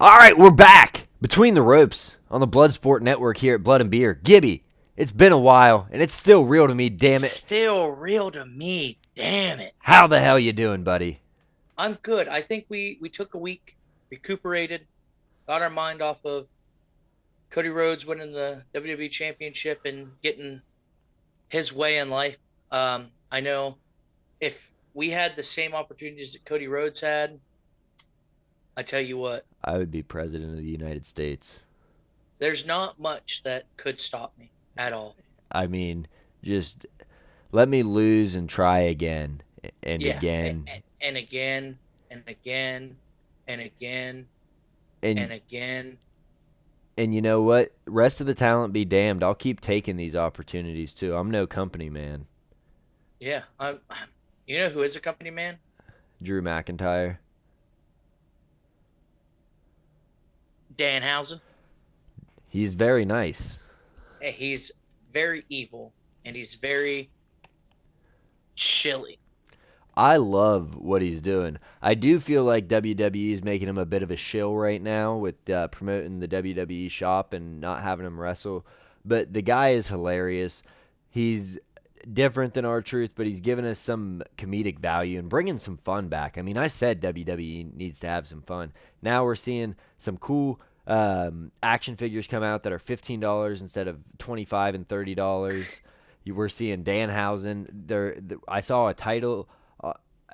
All right, we're back between the ropes on the Bloodsport Network here at Blood and Beer. Gibby, it's been a while, and it's still real to me. Damn It's it! still real to me. Damn it. How the hell you doing, buddy? I'm good. I think we took a week, recuperated, got our mind off of Cody Rhodes winning the WWE Championship and getting his way in life. I know if we had the same opportunities that Cody Rhodes had, I tell you what, I would be president of the United States. there's not much that could stop me at all. I mean, just let me lose and try again and Yeah, again and again and again and again and and again. and you know what? Rest of the talent be damned. I'll keep taking these opportunities too. I'm no company man. Yeah, I'm. You know who is a company man? Drew McIntyre. Danhausen. He's very nice. He's very evil and he's very chilly. I love what he's doing. I do feel like WWE is making him a bit of a shill right now with promoting the WWE shop and not having him wrestle. But the guy is hilarious. He's different than R-Truth, but he's giving us some comedic value and bringing some fun back. I mean, I said WWE needs to have some fun. Now we're seeing some cool action figures come out that are $15 instead of $25 and $30. We're seeing Danhausen. I saw a title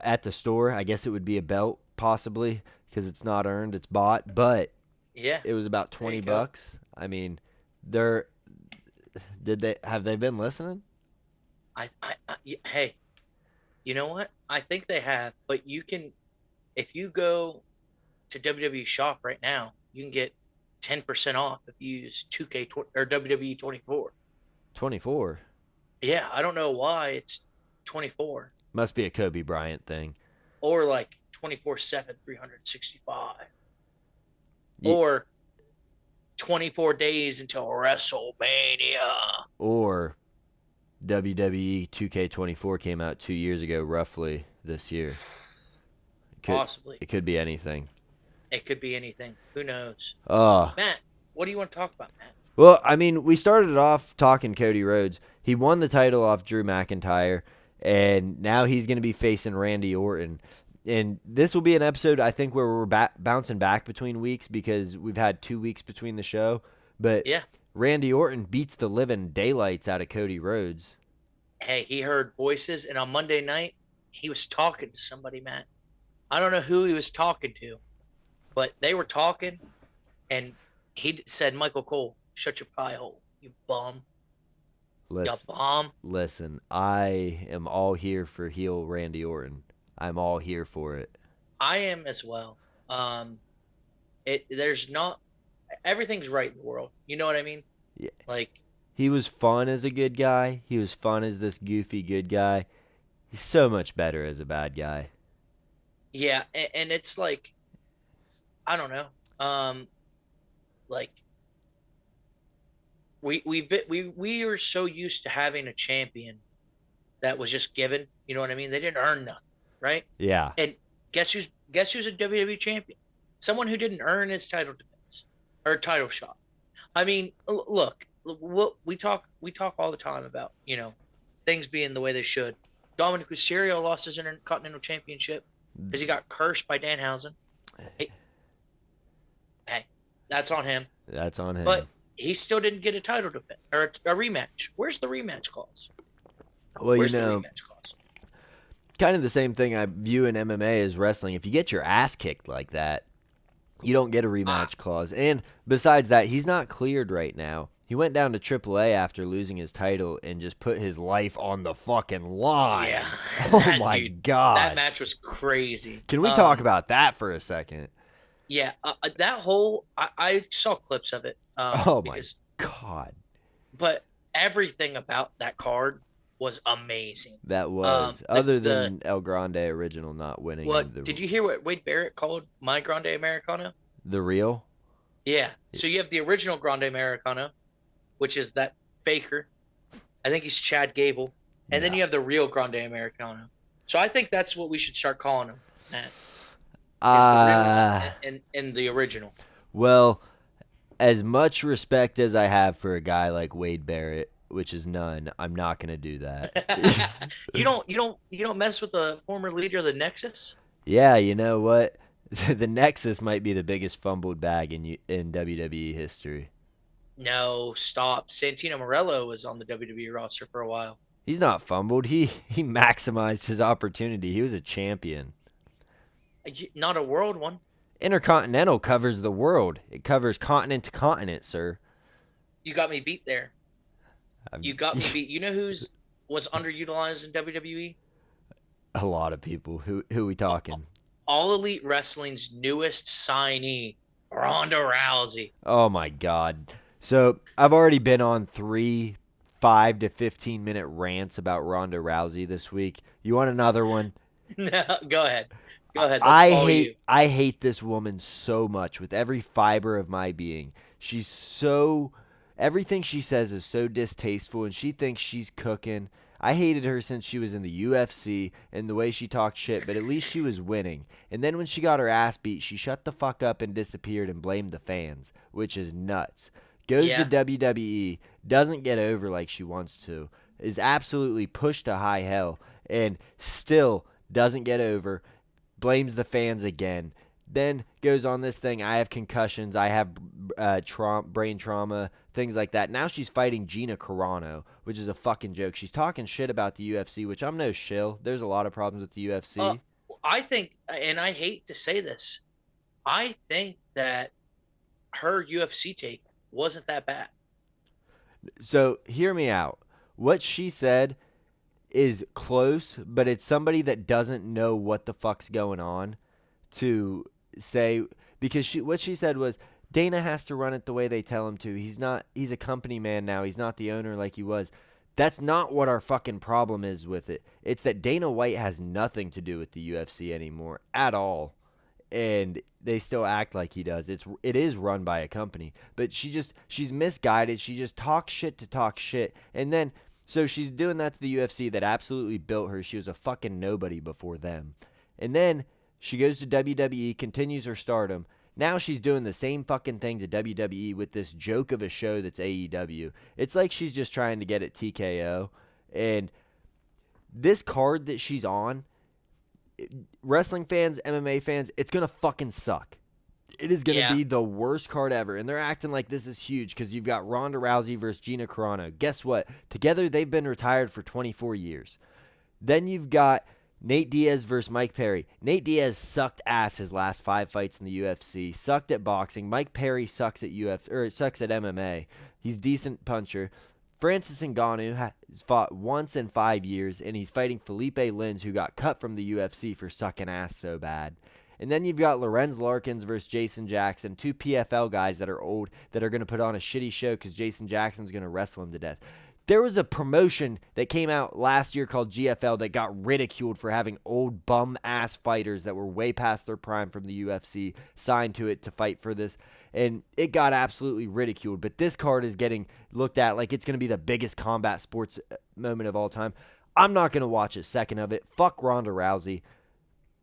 at the store. I guess it would be a belt, possibly, because it's not earned, it's bought. But Yeah, it was about there you 20 go. bucks. I mean, they're did they have they been listening? Hey, you know what? I think they have, but if you go to WWE Shop right now, you can get 10% off if you use 2K or WWE 24. 24 Yeah, I don't know why it's 24 must be a Kobe Bryant thing. or like 24/7, 365 Ye- or 24 days until WrestleMania. Or WWE 2K24 came out 2 years ago, roughly this year. It could Possibly. it could be anything. It could be anything. Who knows? Uh Matt, what do you want to talk about, Matt? well, I mean, we started off talking Cody Rhodes. He won the title off Drew McIntyre, and now he's going to be facing Randy Orton. And this will be an episode, I think, where we're bouncing back between weeks because we've had 2 weeks between the show. But Yeah. Randy Orton beats the living daylights out of Cody Rhodes. Hey, he heard voices, and on Monday night, he was talking to somebody, Matt. I don't know who he was talking to, but they were talking, and he said, Michael Cole, shut your pie hole, you bum. You Listen, bum. listen, I am all here for heel Randy Orton. I'm all here for it. I am as well. There's not everything's right in the world. You know what I mean? Yeah. Like, He was fun as a good guy. He was fun as this goofy good guy. He's so much better as a bad guy. yeah, and it's like I don't know. Like we are so used to having a champion that was just given. You know what I mean? They didn't earn nothing, right? Yeah. And guess who's a WWE champion? Someone who didn't earn his title defense or title shot. I mean, look, we talk all the time about things being the way they should. Dominic Mysterio lost his Intercontinental Championship because he got cursed by Danhausen. Hey, hey, that's on him. That's on him. But he still didn't get a title defense or a rematch. Where's the rematch clause? Well, Where's the rematch clause? kind of the same thing I view in MMA as wrestling. If you get your ass kicked like that, you don't get a Ah, rematch clause. And besides that, he's not cleared right now. He went down to AAA after losing his title and just put his life on the fucking yeah, line. Oh that my dude, that god. match was crazy. Can we talk about that for a second? Yeah, that whole I saw clips of it. Oh my Because god. but everything about that card was amazing. That Um, was the other the than El Grande original not winning what did you hear what Wade Barrett called my Grande Americano? the real. Yeah. So you have the original Grande Americano, which is that faker. I think he's Chad Gable, and then No. you have the real Grande Americano. So I think that's what we should start calling him. Matt is the real one Uh and the original. Well, as much respect as I have for a guy like Wade Barrett, which is none, I'm not gonna do that. You don't mess with the former leader of the Nexus. Yeah, you know what? The Nexus might be the biggest fumbled bag in WWE history. No, stop. Santino Morello was on the WWE roster for a while. He's not fumbled. He maximized his opportunity. He was a champion. Not a world one. Intercontinental covers the world. It covers continent to continent, sir. You got me beat there. I'm, You got me beat. You know who's was underutilized in WWE? a lot of people. Who we talking? All Elite Wrestling's newest signee, Ronda Rousey. Oh my God. So I've already been on 5 to 15 minute rants about Ronda Rousey this week. You want another one? No, go ahead. Go ahead. Let's I follow hate you. I hate this woman so much with every fiber of my being. She's so everything she says is so distasteful and she thinks she's cooking. I hated her since she was in the UFC and the way she talked shit, but at least she was winning. And then when she got her ass beat, she shut the fuck up and disappeared and blamed the fans, which is nuts. Goes to Yeah. WWE, doesn't get over like she wants to, is absolutely pushed to high hell, and still doesn't get over, blames the fans again. Then goes on this thing. I have concussions. I have brain trauma, things like that. Now she's fighting Gina Carano, which is a fucking joke. She's talking shit about the UFC, which I'm no shill. There's a lot of problems with the Uh, UFC. I think, and I hate to say this, I think that her UFC take wasn't that bad. So hear me out. What she said is close, but it's somebody that doesn't know what the fuck's going on to say, because what she said was Dana has to run it the way they tell him to. He's a company man now. He's not the owner like he was. That's not what our fucking problem is with it. It's that Dana White has nothing to do with the UFC anymore at all. And they still act like he does. It is run by a company, but she's misguided. She just talks shit to talk shit. And then so she's doing that to the UFC that absolutely built her. She was a fucking nobody before them. And then she goes to WWE, continues her stardom. Now she's doing the same fucking thing to WWE with this joke of a show that's AEW. It's like she's just trying to get at TKO. And this card that she's on, wrestling fans, MMA fans, it's going to fucking suck. It is going to Yeah. be the worst card ever. And they're acting like this is huge because you've got Ronda Rousey versus Gina Carano. Guess what? Together, they've been retired for 24 years. Then you've got Nate Diaz versus Mike Perry. Nate Diaz sucked ass his last 5 fights in the UFC. Sucked at boxing. Mike Perry sucks at sucks at MMA. He's a decent puncher. Francis Ngannou has fought once in 5 years, and he's fighting Felipe Lins, who got cut from the UFC for sucking ass so bad. And then you've got Lorenz Larkins versus Jason Jackson, two PFL guys that are old that are going to put on a shitty show because Jason Jackson's going to wrestle him to death. There was a promotion that came out last year called GFL that got ridiculed for having old bum-ass fighters that were way past their prime from the UFC signed to it to fight for this. And it got absolutely ridiculed. But this card is getting looked at like it's going to be the biggest combat sports moment of all time. I'm not going to watch a second of it. Fuck Ronda Rousey.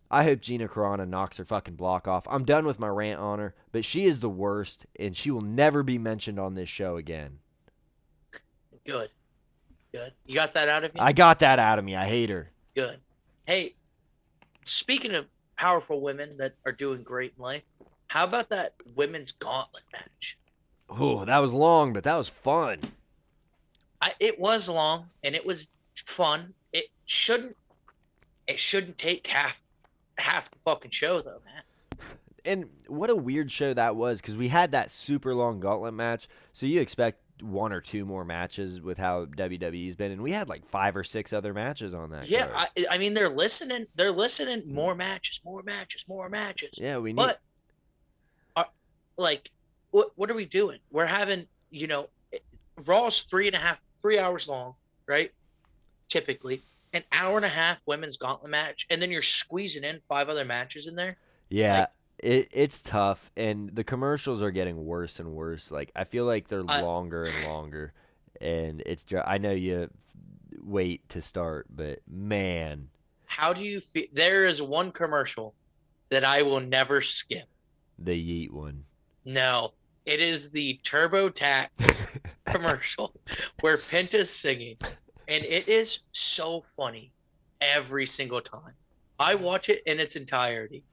I hope Gina Carano knocks her fucking block off. I'm done with my rant on her, but she is the worst, and she will never be mentioned on this show again. Good. Good. You got that out of you? I got that out of me. I hate her. Good. Hey, speaking of powerful women that are doing great in life, how about that women's gauntlet match? Oh, that was long, but that was fun. It was long and it was fun. It shouldn't take half the fucking show though, man. And what a weird show that was, because we had that super long gauntlet match, so you expect one or two more matches with how WWE's been, and we had like 5 or 6 other matches on that Yeah, card. I mean they're listening. They're listening. More matches, more matches, more matches. Yeah, we need. But like, what are we doing? We're having, Raw's 3 hours long, right? Typically, an hour and a half women's gauntlet match, and then you're squeezing in 5 other matches in there. Yeah, Like, it's tough, and the commercials are getting worse and worse. Like I feel like they're I, longer and longer, and I know you wait to start, but man, how do you feel? There is one commercial that I will never skip. the Yeet one. No, it is the TurboTax commercial where Penta's singing, and it is so funny every single time. I watch it in its entirety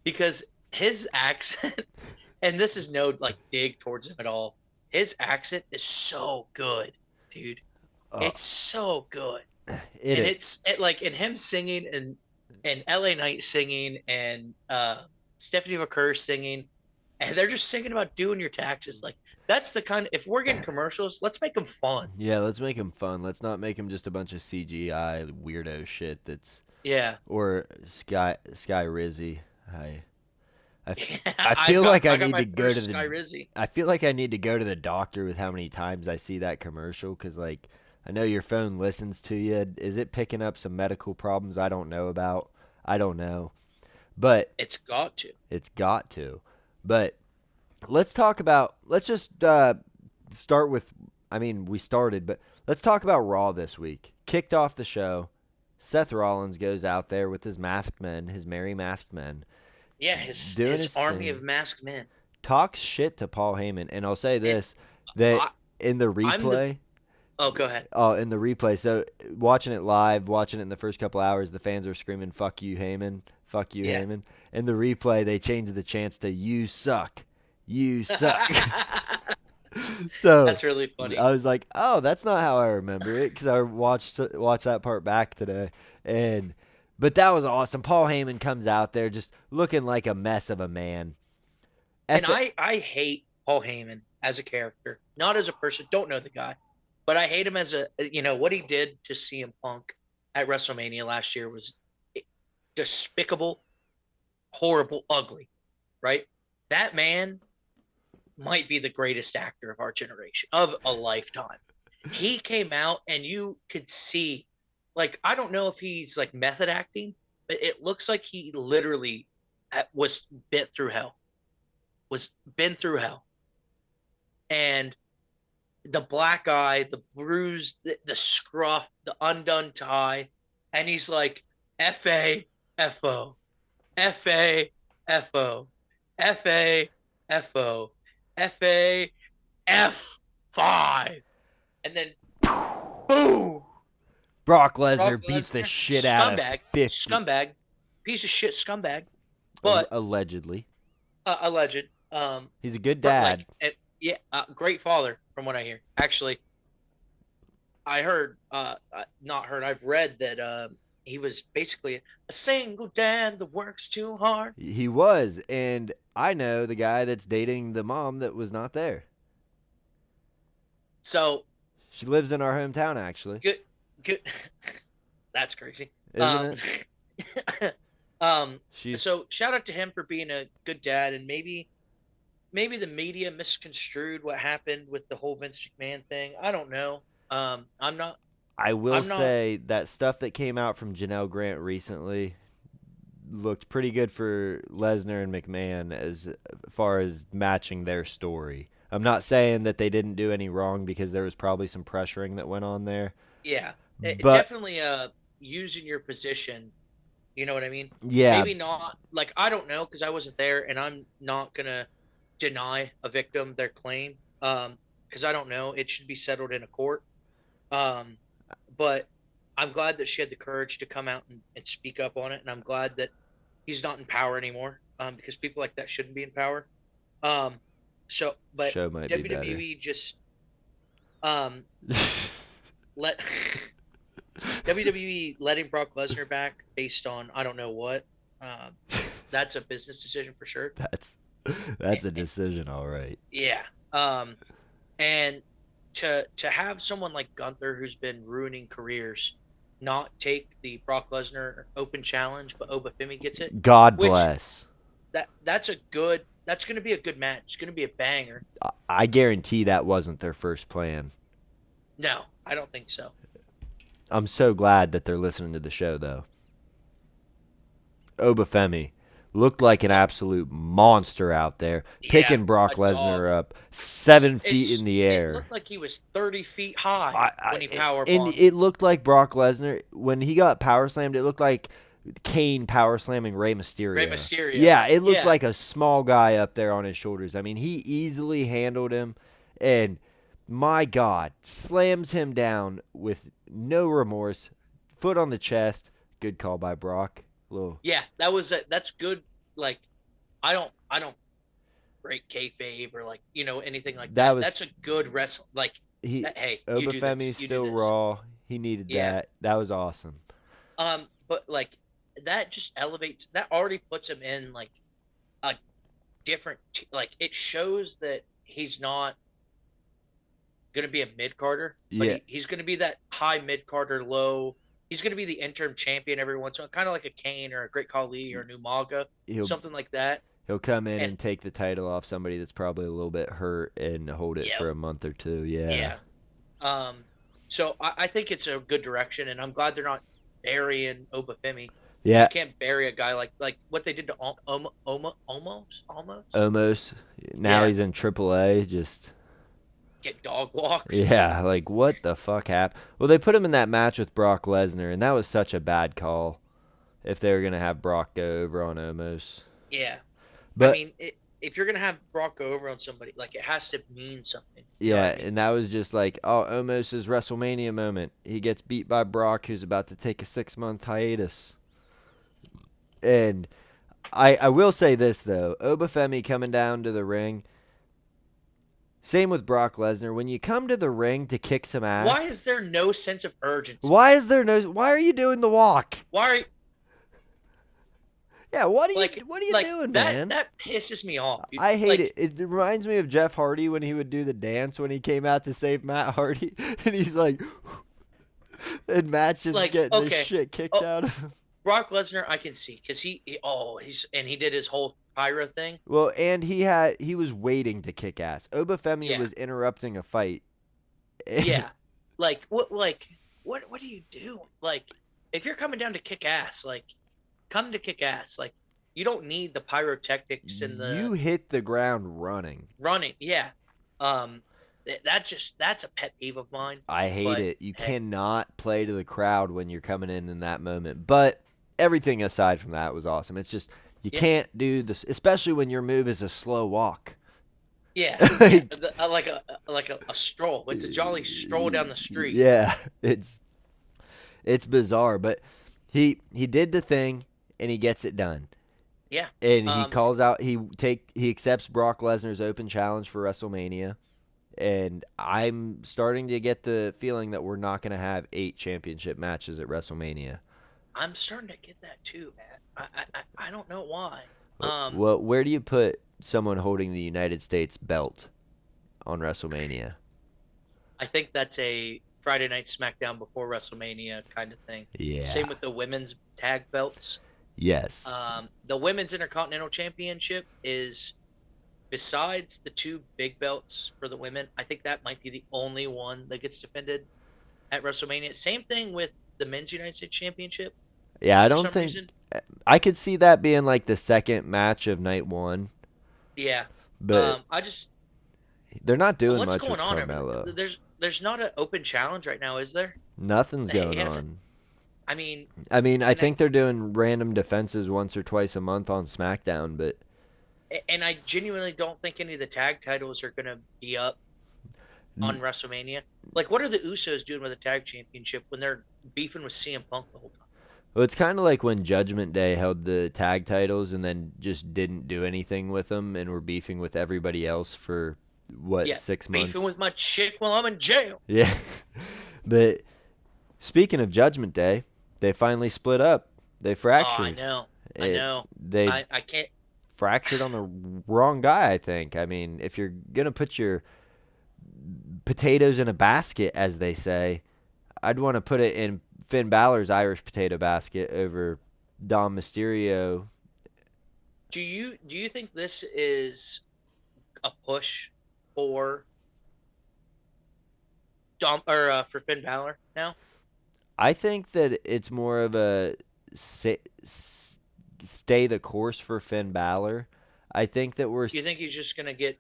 because his accent, and this is no like dig towards him at all. His accent is so good, dude. Oh, It's so good, it and is. like in him singing and L.A. Knight singing and Stephanie McCurr singing, and they're just singing about doing your taxes. Like that's the kind. If we're getting commercials, let's make them fun. Yeah, let's make him fun. Let's not make him just a bunch of CGI weirdo shit. That's Yeah, or Sky Rizzy. I I, f- yeah. I feel like I I got need my to go to first the Sky Rizzy. I feel like I need to go to the doctor with how many times I see that commercial because like I know your phone listens to you. Is it picking up some medical problems I don't know about? I don't know, but It's got to. it's got to. But let's just start with. I mean, we started, but let's talk about Raw this week. Kicked off the show. Seth Rollins goes out there with his masked men, his merry masked men, Yeah, doing his his army of thing. masked men. Talks shit to Paul Heyman, and I'll say And this: that I, in the I'm the. replay, Oh, go ahead. in the replay. So watching it live, watching it in the first couple hours, the fans are screaming "Fuck you, Heyman! Fuck you, Yeah. Heyman!" In the replay, they changed the chants to "You suck, you suck." So That's really funny. I was like, "Oh, that's not how I remember it," because I watched that part back today, and but that was awesome. Paul Heyman comes out there just looking like a mess of a man. And F it. I hate Paul Heyman as a character, not as a person. Don't know the guy, but I hate him as a what he did to CM Punk at WrestleMania last year was despicable, horrible, ugly. Right? That man might be the greatest actor of our generation of a lifetime. He came out and you could see, like, I don't know if he's like method acting, but it looks like he literally was bit through hell, was been through hell, and the black eye, the bruise, the scruff, the undone tie, and he's like F A F O, F A F O, F A F O, F A F5, and then boom, Brock Brock Lesnar beats the Lesnar, shit out of scumbag, 50, scumbag, piece of shit, scumbag, but allegedly. alleged, He's a good like, dad. yeah, great father from what I hear. Actually, I heard, not heard, I've read that he was basically a single dad that works too hard. He was, and I know the guy that's dating the mom that was not there. So She lives in our hometown, actually, good, good. That's crazy. isn't Um, it? um. She's So shout out to him for being a good dad, and maybe the media misconstrued what happened with the whole Vince McMahon thing. I don't know. I'm not. I will I'm not. say that stuff that came out from Janelle Grant recently looked pretty good for Lesnar and McMahon as far as matching their story. I'm not saying that they didn't do any wrong because there was probably some pressuring that went on there. Yeah, But definitely. Using your position. You know what I mean? yeah, Maybe not. Like I don't know because I wasn't there, and I'm not gonna deny a victim their claim. Because I don't know. It should be settled in a court. Um, but I'm glad that she had the courage to come out and speak up on it, and I'm glad that he's not in power anymore. Because people like that shouldn't be in power. Um, but show might be better. WWE just um let WWE letting Brock Lesnar back based on I don't know what. Um, that's a business decision for sure. that's Eh, that's a eh, decision, all right. Yeah. And to have someone like Gunther who's been ruining careers not take the Brock Lesnar Open Challenge, but Obafemi gets it, God which bless. that's going to be a good match. It's going to be a banger. I guarantee that wasn't their first plan. No, I don't think so. I'm so glad that they're listening to the show, though. Obafemi looked like an absolute monster out there, Yeah, picking Brock a dog. Lesnar up 7 feet in the It air. looked like he was 30 feet high I, when he I, power and bombed. it looked like Brock Lesnar when he got power slammed. It looked like Kane power slamming Rey Mysterio. Rey Mysterio. Yeah, it looked Yeah. like a small guy up there on his shoulders. I mean, he easily handled him, and my God, slams him down with no remorse, foot on the chest. Good call by Brock. Little, Yeah, that's good. Like, I don't break kayfabe or like anything like that that. was That's a good wrestle. Like, he. hey, you do this. Obafemi's You do still this. raw. He needed Yeah. that. That was awesome. But like that just elevates. That already puts him in like a different. Like it shows that he's not gonna be a mid carder, but Yeah, he's gonna be that high mid carder, low. He's gonna be the interim champion every once in a while, kind of like a Kane or a Great Khali or a Numaga, he'll something like that. he'll come in And and take the title off somebody that's probably a little bit hurt and hold it yeah, for a month or two. Yeah. yeah. So I think it's a good direction, and I'm glad they're not burying Obafemi. You Yeah, can't bury a guy like what they did to almost almost. Now Yeah. he's in AAA. Just get dog walked. yeah, like what the fuck happened? Well, they put him in that match with Brock Lesnar, and that was such a bad call. If they were gonna have Brock go over on Omos, Yeah, I but mean, if you're gonna have Brock go over on somebody, like it has to mean something. You know yeah, what I mean? and that was just like, oh, Omos's WrestleMania moment. He gets beat by Brock, who's about to take a 6-month hiatus. And I will say this though, Obafemi coming down to the ring. Same with Brock Lesnar. When you come to the ring to kick some ass, Why is there no sense of urgency? why is there no? Why are you doing the walk? Why are Yeah, what are like you? What are you like doing, that? man? That pisses me off. Dude. I hate Like, it. It reminds me of Jeff Hardy when he would do the dance when he came out to save Matt Hardy, and he's like, and Matt's just Like, getting the okay. shit kicked Oh. out of him. Brock Lesnar, I can see because he did his whole pyro thing. Well, and he was waiting to kick ass. Obafemi Yeah. was interrupting a fight. Yeah, what do you do? Like, if you're coming down to kick ass, like, come to kick ass. Like, you don't need the pyrotechnics and the You hit the ground running. running. Yeah, that's a pet peeve of mine. I hate But, it. You hey. cannot play to the crowd when you're coming in that moment. But everything aside from that was awesome. It's just you Yeah. can't do this, especially when your move is a slow walk. Yeah, Like- like a stroll. It's a jolly stroll down the street. Yeah, it's bizarre, but he did the thing and he gets it done. Yeah, And he calls out he accepts Brock Lesnar's open challenge for WrestleMania. And I'm starting to get the feeling that we're not going to have 8 championship matches at WrestleMania. I'm starting to get that too, man. I don't know why. Well, where do you put someone holding the United States belt on WrestleMania? I think that's a Friday Night SmackDown before WrestleMania kind of thing. Yeah. Same with the women's tag belts. Yes. The women's Intercontinental Championship is, besides the 2 big belts for the women, I think that might be the only one that gets defended at WrestleMania. Same thing with the men's United States Championship. Yeah, I For don't some think reason. I could see that being like the second match of night 1, Yeah. but I just they're not doing what's much going with on? Carmelo. There's not an open challenge right now, is there? Nothing's Hey, going yes. on. I mean, I mean, I And I- think they're doing random defenses once or twice a month on SmackDown, but and I genuinely don't think any of the tag titles are going to be up on WrestleMania. Like, what are the Usos doing with the tag championship when they're beefing with CM Punk the whole time? well, it's kind of like when Judgment Day held the tag titles and then just didn't do anything with them and were beefing with everybody else for what, Yeah, 6 months? beefing with my chick while I'm in jail. Yeah. But speaking of Judgment Day, they finally split up. They fractured. Oh, I know. I It- know. They I can't. fractured on the wrong guy, I think. I mean, if you're going to put your potatoes in a basket, as they say, I'd want to put it in Finn Balor's Irish potato basket over Dom Mysterio. Do you think this is a push for for Finn Balor now? I think that it's more of a stay the course for Finn Balor. I think that You think he's just gonna get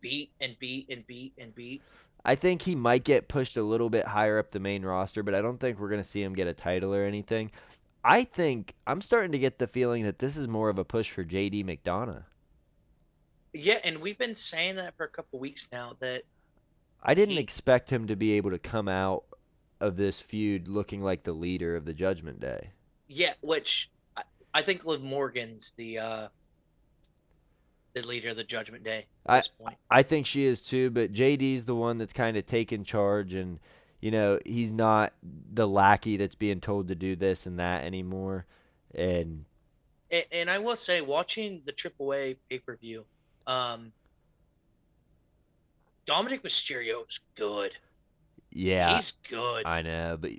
beat and beat and beat and beat? I think he might get pushed a little bit higher up the main roster, but I don't think we're going to see him get a title or anything. I think I'm starting to get the feeling that this is more of a push for JD McDonough. Yeah, and we've been saying that for a couple weeks now that I didn't he, expect him to be able to come out of this feud looking like the leader of the Judgment Day. yeah, which I think Liv Morgan's the leader of the Judgment Day at I this point. I think she is too, but JD's the one that's kind of taking charge, and he's not the lackey that's being told to do this and that anymore. And And I will say, watching the AAA pay per view, um, Dominic Mysterio's good. yeah, He's good. I know, but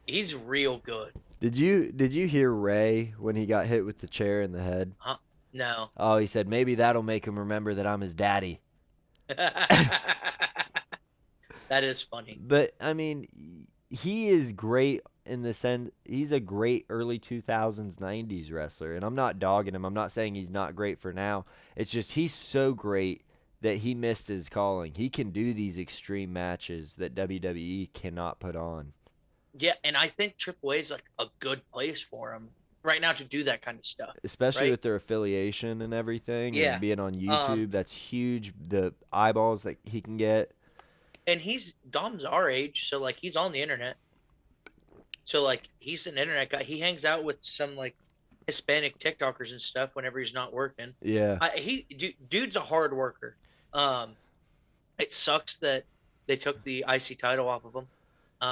He's real good. did you hear Ray when he got hit with the chair in the head? Huh? No. Oh, he said maybe that'll make him remember that I'm his daddy. That is funny. But I mean, he is great in the sense he's a great early 2000s 90s wrestler, and I'm not dogging him. I'm not saying he's not great for now. It's just he's so great that he missed his calling. He can do these extreme matches that WWE cannot put on. Yeah, and I think AAA is like a good place for him right now to do that kind of stuff. Especially Right? with their affiliation and everything Yeah. and being on Um, YouTube, that's huge. The eyeballs that he can get. and Dom's our age, so like he's on the internet. So like he's an internet guy. He hangs out with some like Hispanic TikTokers and stuff whenever he's not working. Yeah. Dude's a hard worker. Um, it sucks that they took the IC title off of him.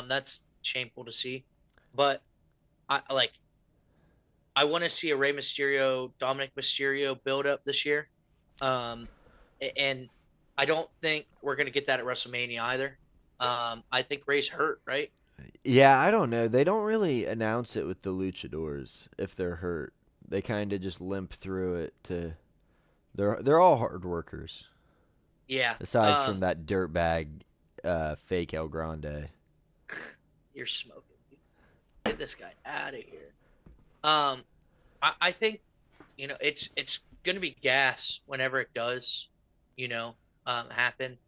That's shameful to see. But I want to see a Rey Mysterio, Dominic Mysterio build up this year. Um, and I don't think we're gonna get that at WrestleMania either. I think Rey's hurt, right? Yeah, I don't know. They don't really announce it with the luchadors if they're hurt. They kind of just limp through it to they're all hard workers Yeah. aside from that dirtbag fake El Grande. You're smoking. Get this guy out of here. I think it's gonna be gas whenever it does, happen.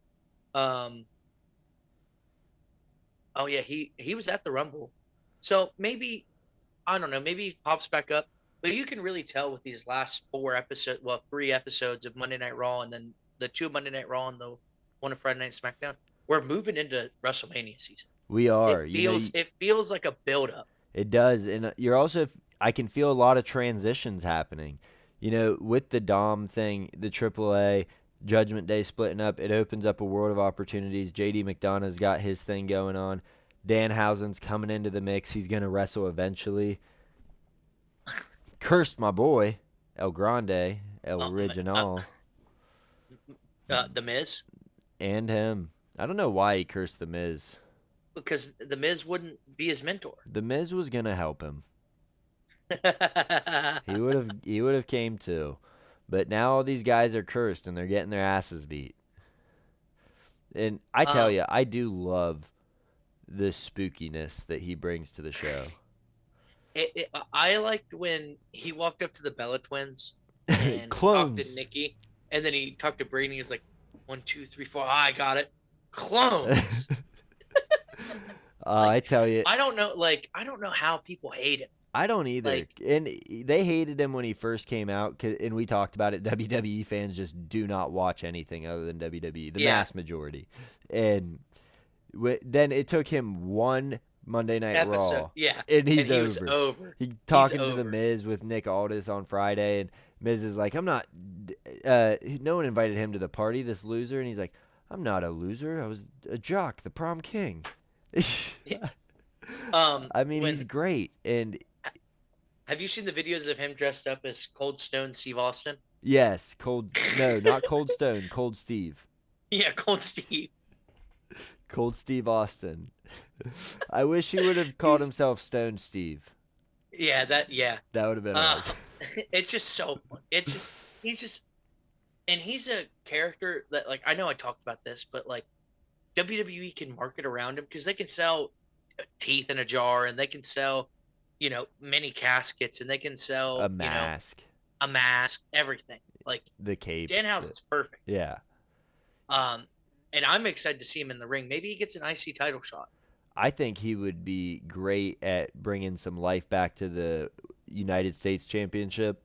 Um, oh yeah, he was at the Rumble, so maybe I don't know, maybe he pops back up. But you can really tell with these last 3 episodes of Monday Night Raw, and then the 2 Monday Night Raw and the one of Friday Night SmackDown. We're moving into WrestleMania season. We are. It feels like a build up. It does, and you're also. I can feel a lot of transitions happening. With the Dom thing, the AAA Judgment Day splitting up, it opens up a world of opportunities. JD McDonough's got his thing going on. Danhausen's coming into the mix. He's gonna wrestle eventually. Cursed my boy, El Grande, El Original, The Miz, and him. I don't know why he cursed the Miz. because the Miz wouldn't be his mentor. The Miz was gonna help him. He would have came too. But now all these guys are cursed and they're getting their asses beat. And I tell you, I do love the spookiness that he brings to the show. I liked when he walked up to the Bella Twins and talked Clones. to Nikki, and then he talked to Brady. He's like, 1, 2, 3, 4. I got it. Clones. I tell you, I don't know how people hate him. I don't either. And they hated him when he first came out, and we talked about it. WWE fans just do not watch anything other than WWE, the mass majority. And then it took him one Monday Night Raw. Yeah. And he was over. over. He talking to The Miz with Nick Aldis on Friday, and Miz is like, I'm not no one invited him to the party, this loser. And he's like, I'm not a loser. I was a jock, the prom king. Yeah. I mean, he's great. And have you seen the videos of him dressed up as Cold Stone Steve Austin? yes, not Cold Stone, Cold Steve. Yeah, Cold Steve. Cold Steve Austin. I wish he would have called himself Stone Steve. Yeah, that would have been awesome. It's just so fun. He's a character that, like, I know I talked about this, but like WWE can market around him because they can sell teeth in a jar, and they can sell, mini caskets, and they can sell A mask. A mask, everything. Like The cape. Danhausen's perfect. Yeah. And I'm excited to see him in the ring. Maybe he gets an IC title shot. I think he would be great at bringing some life back to the United States Championship.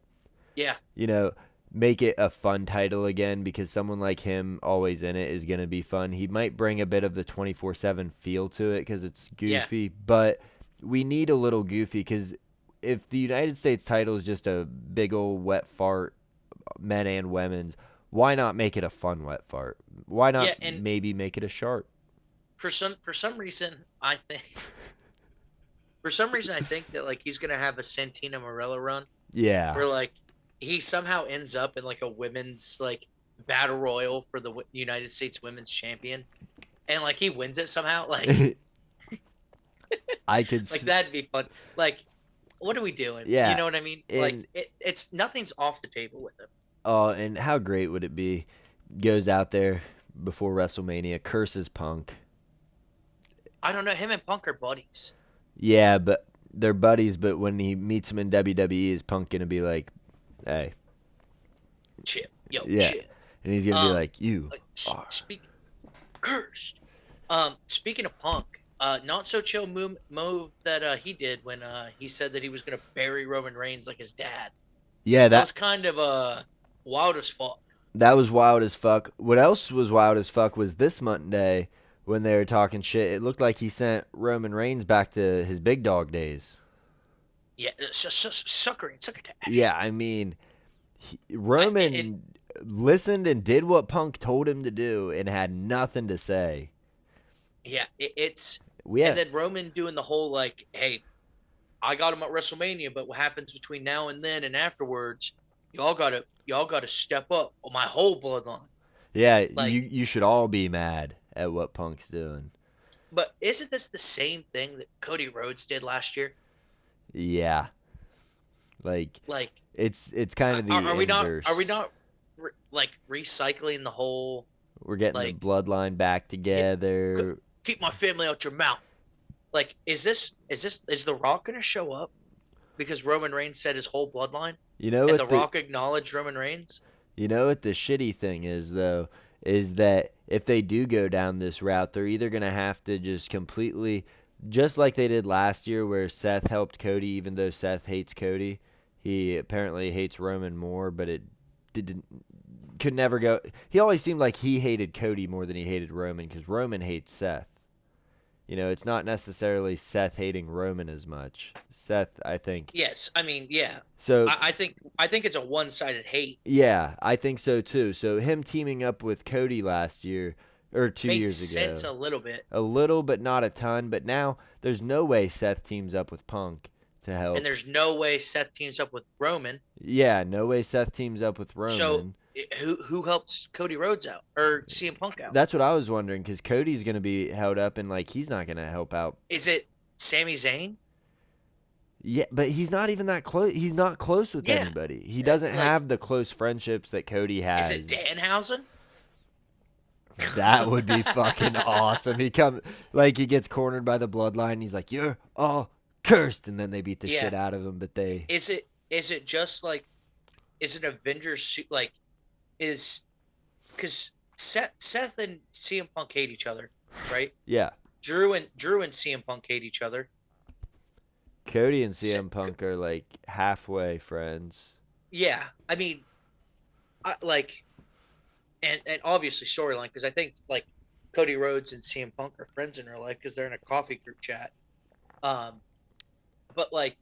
Yeah, You know, make it a fun title again because someone like him always in it is going to be fun. He might bring a bit of the 24/7 feel to it because it's yeah, goofy, but we need a little goofy because if the United States title is just a big old wet fart, men and women's, why not make it a fun wet fart? Why not yeah. And maybe make it a shark? for some reason, I think for some reason I think that like he's gonna have a Santina Morella run Yeah. where like he somehow ends up in like a women's like battle royal for the United States Women's Champion, and like he wins it somehow. I could, Like that'd be fun. Like, what are we doing? You yeah, know what I mean? Like and it's nothing's off the table with him. and how great would it be? Goes out there before WrestleMania, curses Punk. I don't know. Him and Punk are buddies. Yeah, but they're buddies. But when he meets him in WWE, is Punk gonna be like, "Hey, Chip, yo, yeah," Chip. and he's gonna be Um, like, "You like, are." speak cursed. Speaking of Punk, not so chill move that he did when he said that he was gonna bury Roman Reigns like his dad. Yeah, That was kind of wild as fuck. that was wild as fuck. What else was wild as fuck was this Monday when they were talking shit. It looked like he sent Roman Reigns back to his big dog days. Yeah, succotash. Yeah, I mean, I, it, Roman listened and did what Punk told him to do and had nothing to say. yeah, it's We and had, then Roman doing the whole like, hey, I got him at WrestleMania, but what happens between now and then and afterwards, y'all gotta step up on my whole bloodline. yeah, Like, you should all be mad at what Punk's doing. but isn't this the same thing that Cody Rhodes did last year? Yeah, like Like, it's kind of the are we not inverse. like recycling the whole We're getting the like bloodline back yeah, together. keep my family out your mouth? Like, is The Rock gonna show up because Roman Reigns said his whole bloodline, You know and The what the Rock acknowledged Roman Reigns? you know what the shitty thing is though is that if they do go down this route, they're either gonna have to just completely, just like they did last year, where Seth helped Cody, even though Seth hates Cody. He apparently hates Roman more, but it didn't could never go. He always seemed like he hated Cody more than he hated Roman because Roman hates Seth. You know, it's not necessarily Seth hating Roman as much. Seth, I think. Yes, I mean, yeah. So, I think it's a one-sided hate. yeah, I think so too. So, him teaming up with Cody last year or 2 Made years sense ago, a little bit, a little, but not a ton. But now there's no way Seth teams up with Punk to help. and there's no way Seth teams up with Roman. Yeah, no way Seth teams up with Roman. So who helps Cody Rhodes out or CM Punk out? That's what I was wondering because Cody's going to be held up and like he's not going to help out. Is it Sami Zayn? Yeah, but he's not even that close. He's not close with Yeah. anybody. He doesn't Like, have the close friendships that Cody has. is it Danhausen? That would be fucking awesome. He gets cornered by the bloodline. He's like, "You're all cursed," and then they beat the Yeah. shit out of him. But they, Is it just like is it Avengers like is because Seth and CM Punk hate each other, right? yeah, Drew and CM Punk hate each other. Cody and CM Punk are like halfway friends. Yeah, I mean, like, and obviously storyline because I think like Cody Rhodes and CM Punk are friends in real life because they're in a coffee group chat. But like,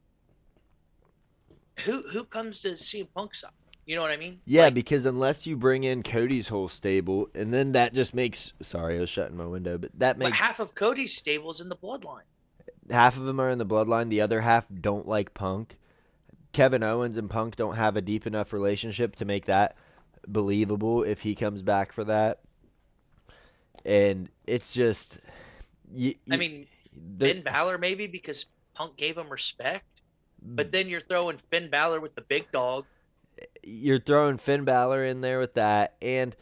who comes to CM Punk's side? You know what I mean? Yeah, Like, because unless you bring in Cody's whole stable, and then that just makes. Sorry, I was shutting my window, but that but makes half of Cody's stables in the bloodline. half of them are in the bloodline. The other half don't like Punk. Kevin Owens and Punk don't have a deep enough relationship to make that believable if he comes back for that. And it's just, I mean, Finn Balor maybe because Punk gave him respect, but then you're throwing Finn Balor with the big dog. you're throwing Finn Balor in there with that, and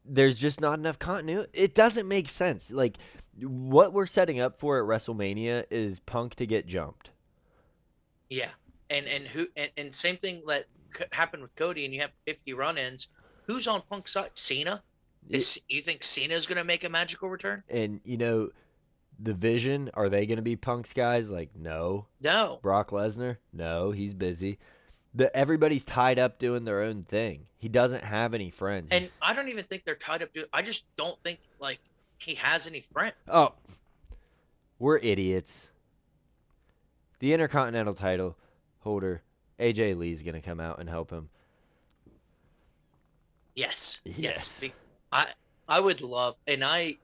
there's just not enough continuity. It doesn't make sense. Like, what we're setting up for at WrestleMania is Punk to get jumped. Yeah, and same thing that happened with Cody, and you have 50 run-ins. Who's on Punk's side? Cena. You think Cena's gonna make a magical return? And, you know, the Vision, are they going to be Punk's guys? Like, no. No. Brock Lesnar? No, he's busy. Everybody's tied up doing their own thing. He doesn't have any friends. And I don't even think they're tied up. I just don't think like he has any friends. Oh, we're idiots. The Intercontinental title holder, AJ Lee's going to come out and help him. Yes. Yes. I would love, and I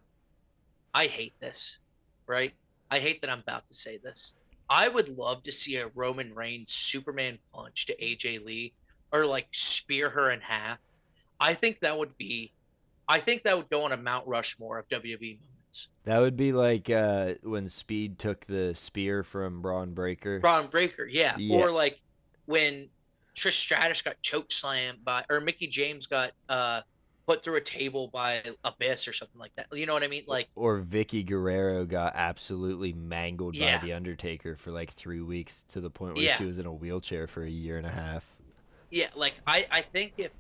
hate this, right? I hate that I'm about to say this. I would love to see a Roman Reigns Superman punch to AJ Lee, or like spear her in half. I think that would go on a Mount Rushmore of WWE moments. That would be like when Speed took the spear from Braun Breaker. Braun Breaker, yeah. Yeah. Or like when Trish Stratus got choke slammed by, or Mickey James got put through a table by Abyss or something like that. You know what I mean? Like, or Vicky Guerrero got absolutely mangled Yeah. by The Undertaker for like 3 weeks to the point where Yeah. she was in a wheelchair for a year and a half. yeah, like I think if,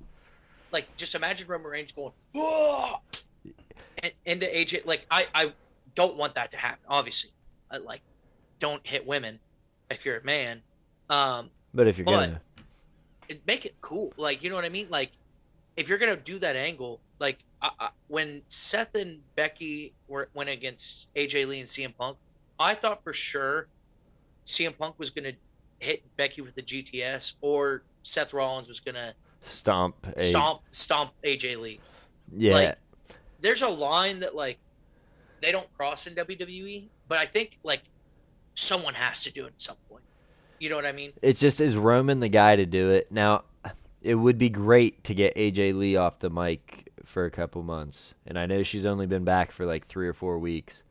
like, just imagine Roman Reigns going, whoa, into AJ. Like, I don't want that to happen. Obviously, like, don't hit women if you're a man. But if you're But- gonna, Make it cool. Like, you know what I mean? Like, if you're gonna do that angle, like when Seth and Becky went against AJ Lee and CM Punk, I thought for sure CM Punk was gonna hit Becky with the GTS, or Seth Rollins was gonna stomp AJ Lee. Yeah, like, There's a line that like they don't cross in WWE, but I think like someone has to do it at some point. You know what I mean? it's just, is Roman the guy to do it? Now, it would be great to get AJ Lee off the mic for a couple months, and I know she's only been back for like 3 or 4 weeks,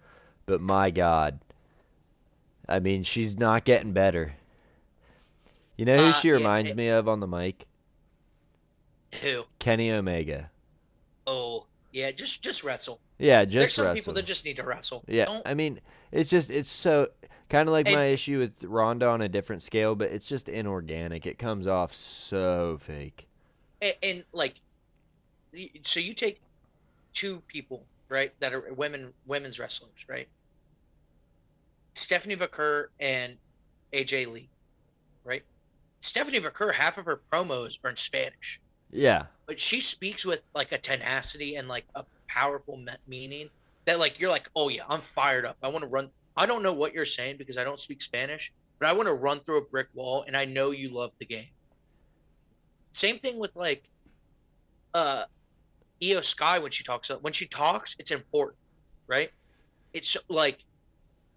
but my God, I mean, she's not getting better. You know who she Yeah, reminds me of on the mic? Who? Kenny Omega. Oh, yeah, just wrestle. Yeah, There's just some wrestle. people that just need to wrestle. Yeah, Don't- I mean, it's so kind of like And- my issue with Ronda on a different scale, but it's just inorganic. It comes off so fake. and like, so you take two people, right, that are women's wrestlers, right? Stephanie McCur and AJ Lee, right? Stephanie McCur, half of her promos are in Spanish, Yeah, but she speaks with like a tenacity and like a powerful meaning that like you're like, oh yeah, I'm fired up. I want to run. I don't know what you're saying because I don't speak Spanish, but I want to run through a brick wall, and I know you love the game. Same thing with like Io Sky when she talks. When she talks, it's important, right? It's like,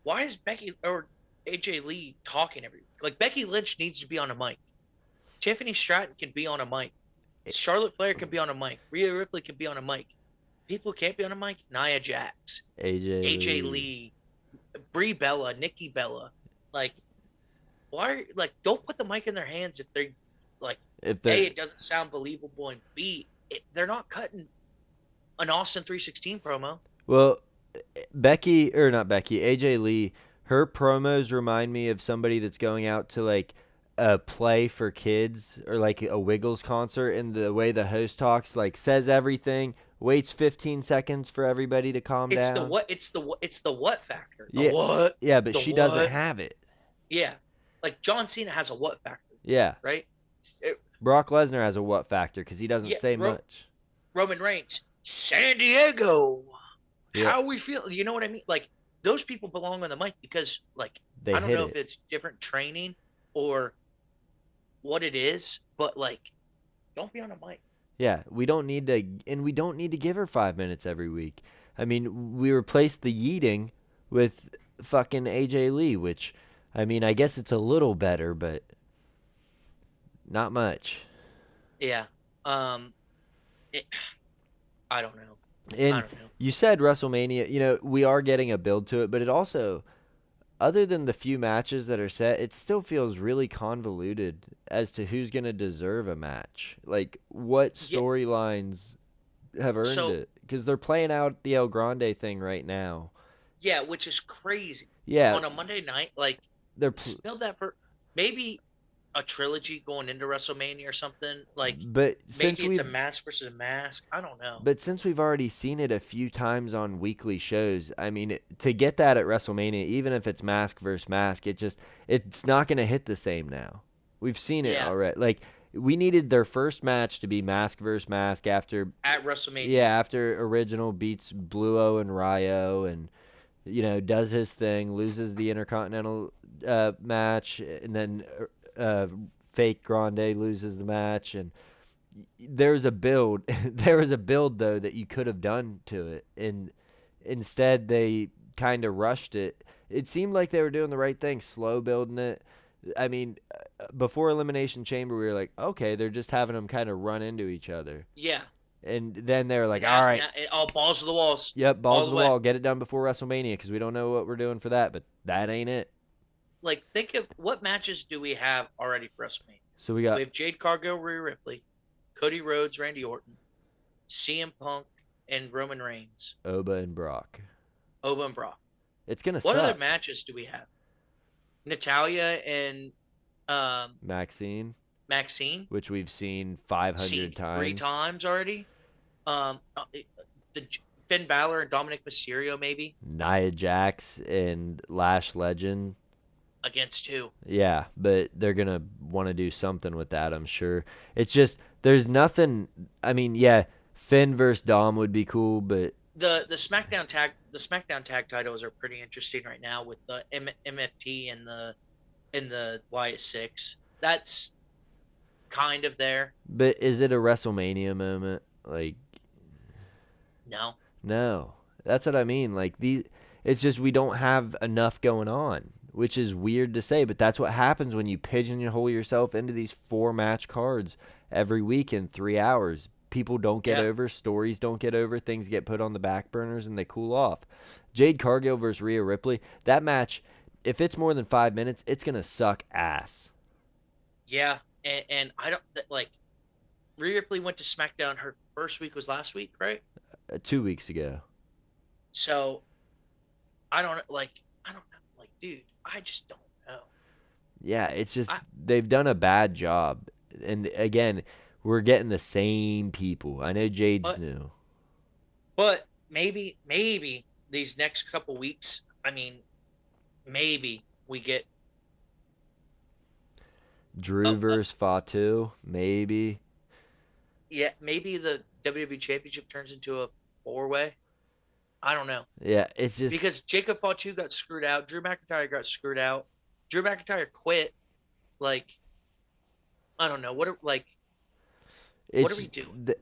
why is Becky or AJ Lee talking every like Becky Lynch needs to be on a mic. Tiffany Stratton can be on a mic. Charlotte Flair can be on a mic. Rhea Ripley can be on a mic. People who can't be on a mic. Nia Jax, AJ Lee, Brie Bella, Nikki Bella. Like, why? Like, don't put the mic in their hands if they're like, If A, they, it doesn't sound believable, and B, they're not cutting an Austin 316 promo. well, Becky or not Becky, AJ Lee, her promos remind me of somebody that's going out to like a play for kids or like a Wiggles concert, and the way the host talks, like says everything, waits 15 seconds for everybody to calm It's down. the what? It's the what factor. The Yeah. what? Yeah, but the she doesn't what? have it. Yeah, like John Cena has a what factor, Yeah. right? Brock Lesnar has a what factor because he doesn't Yeah, say much. Roman Reigns, San Diego. Yeah. How we feel? You know what I mean? Like, those people belong on the mic because, like, They I don't hit know it. if it's different training or what it is, but like, don't be on a mic. Yeah, we don't need to give her 5 minutes every week. I mean, we replaced the yeeting with fucking AJ Lee, which, I mean, I guess it's a little better, but not much. Yeah. I don't know. And I don't know. you said WrestleMania, we are getting a build to it, but it also, other than the few matches that are set, it still feels really convoluted as to who's going to deserve a match. Like, what Yeah. storylines have earned So- it? Because they're playing out the El Grande thing right now. Yeah, which is crazy. Yeah, On a Monday night, like, they're build that for maybe. a trilogy going into WrestleMania or something. Like But since maybe it's a we've mask versus a mask. I don't know. But since we've already seen it a few times on weekly shows, I mean, to get that at WrestleMania, even if it's mask versus mask, it's not going to hit the same now. We've seen it Yeah, already. Like we needed their first match to be mask versus mask after, at WrestleMania. yeah, after original beats Bluo and Ryo, and does his thing, loses the Intercontinental match, and then uh, fake Grande loses the match, and there's a build there was a build though that you could have done to it, and instead they kind of rushed it. It seemed like they were doing the right thing, slow building it. I mean, before Elimination Chamber we were like, okay, they're just having them kind of run into each other, Yeah. and then they were like, all Now, right, now, all balls to the walls, yep, balls all to the the way. wall, get it done before WrestleMania because we don't know what we're doing for that, but that ain't it. Like, think of what matches do we have already for WrestleMania? So we We got have Jade Cargill, Rhea Ripley, Cody Rhodes, Randy Orton, CM Punk, and Roman Reigns, Oba and Brock. Oba and Brock. It's gonna What other suck. matches do we have? Natalia and Maxine, Maxine, which we've seen seen 500 three times. times already. Um, uh, the Finn Balor and Dominic Mysterio maybe Nia Jax and Lash Legend. against two. Yeah, but they're going to want to do something with that, I'm sure. It's just, there's nothing. I mean, yeah, Finn versus Dom would be cool, but The SmackDown tag titles are pretty interesting right now with the MFT and the Wyatt Six. That's kind of there. is it a WrestleMania moment? Like, No. no. That's what I mean. Like, it's just we don't have enough going on, which is weird to say, but that's what happens when you pigeonhole yourself into these 4 match cards every week in 3 hours. People don't get Yeah. over, stories don't get over, things get put on the back burners and they cool off. Jade Cargill versus Rhea Ripley, that match, if it's more than 5 minutes, it's going to suck ass. Yeah. And I don't like Rhea Ripley went to SmackDown. Her first week was last week, right? 2 weeks ago. So I don't know. Like, dude, I just don't know. Yeah, it's just I they've done a bad job. And again, we're getting the same people. I know Jade's but new. but maybe these next couple weeks. I mean, maybe we get Drew versus Fatu, maybe. yeah, maybe the WWE Championship turns into a 4-way. I don't know Yeah, it's just because Jacob Fatu got screwed out. Drew McIntyre got screwed out. Drew McIntyre quit. Like I don't know what are it's we doing?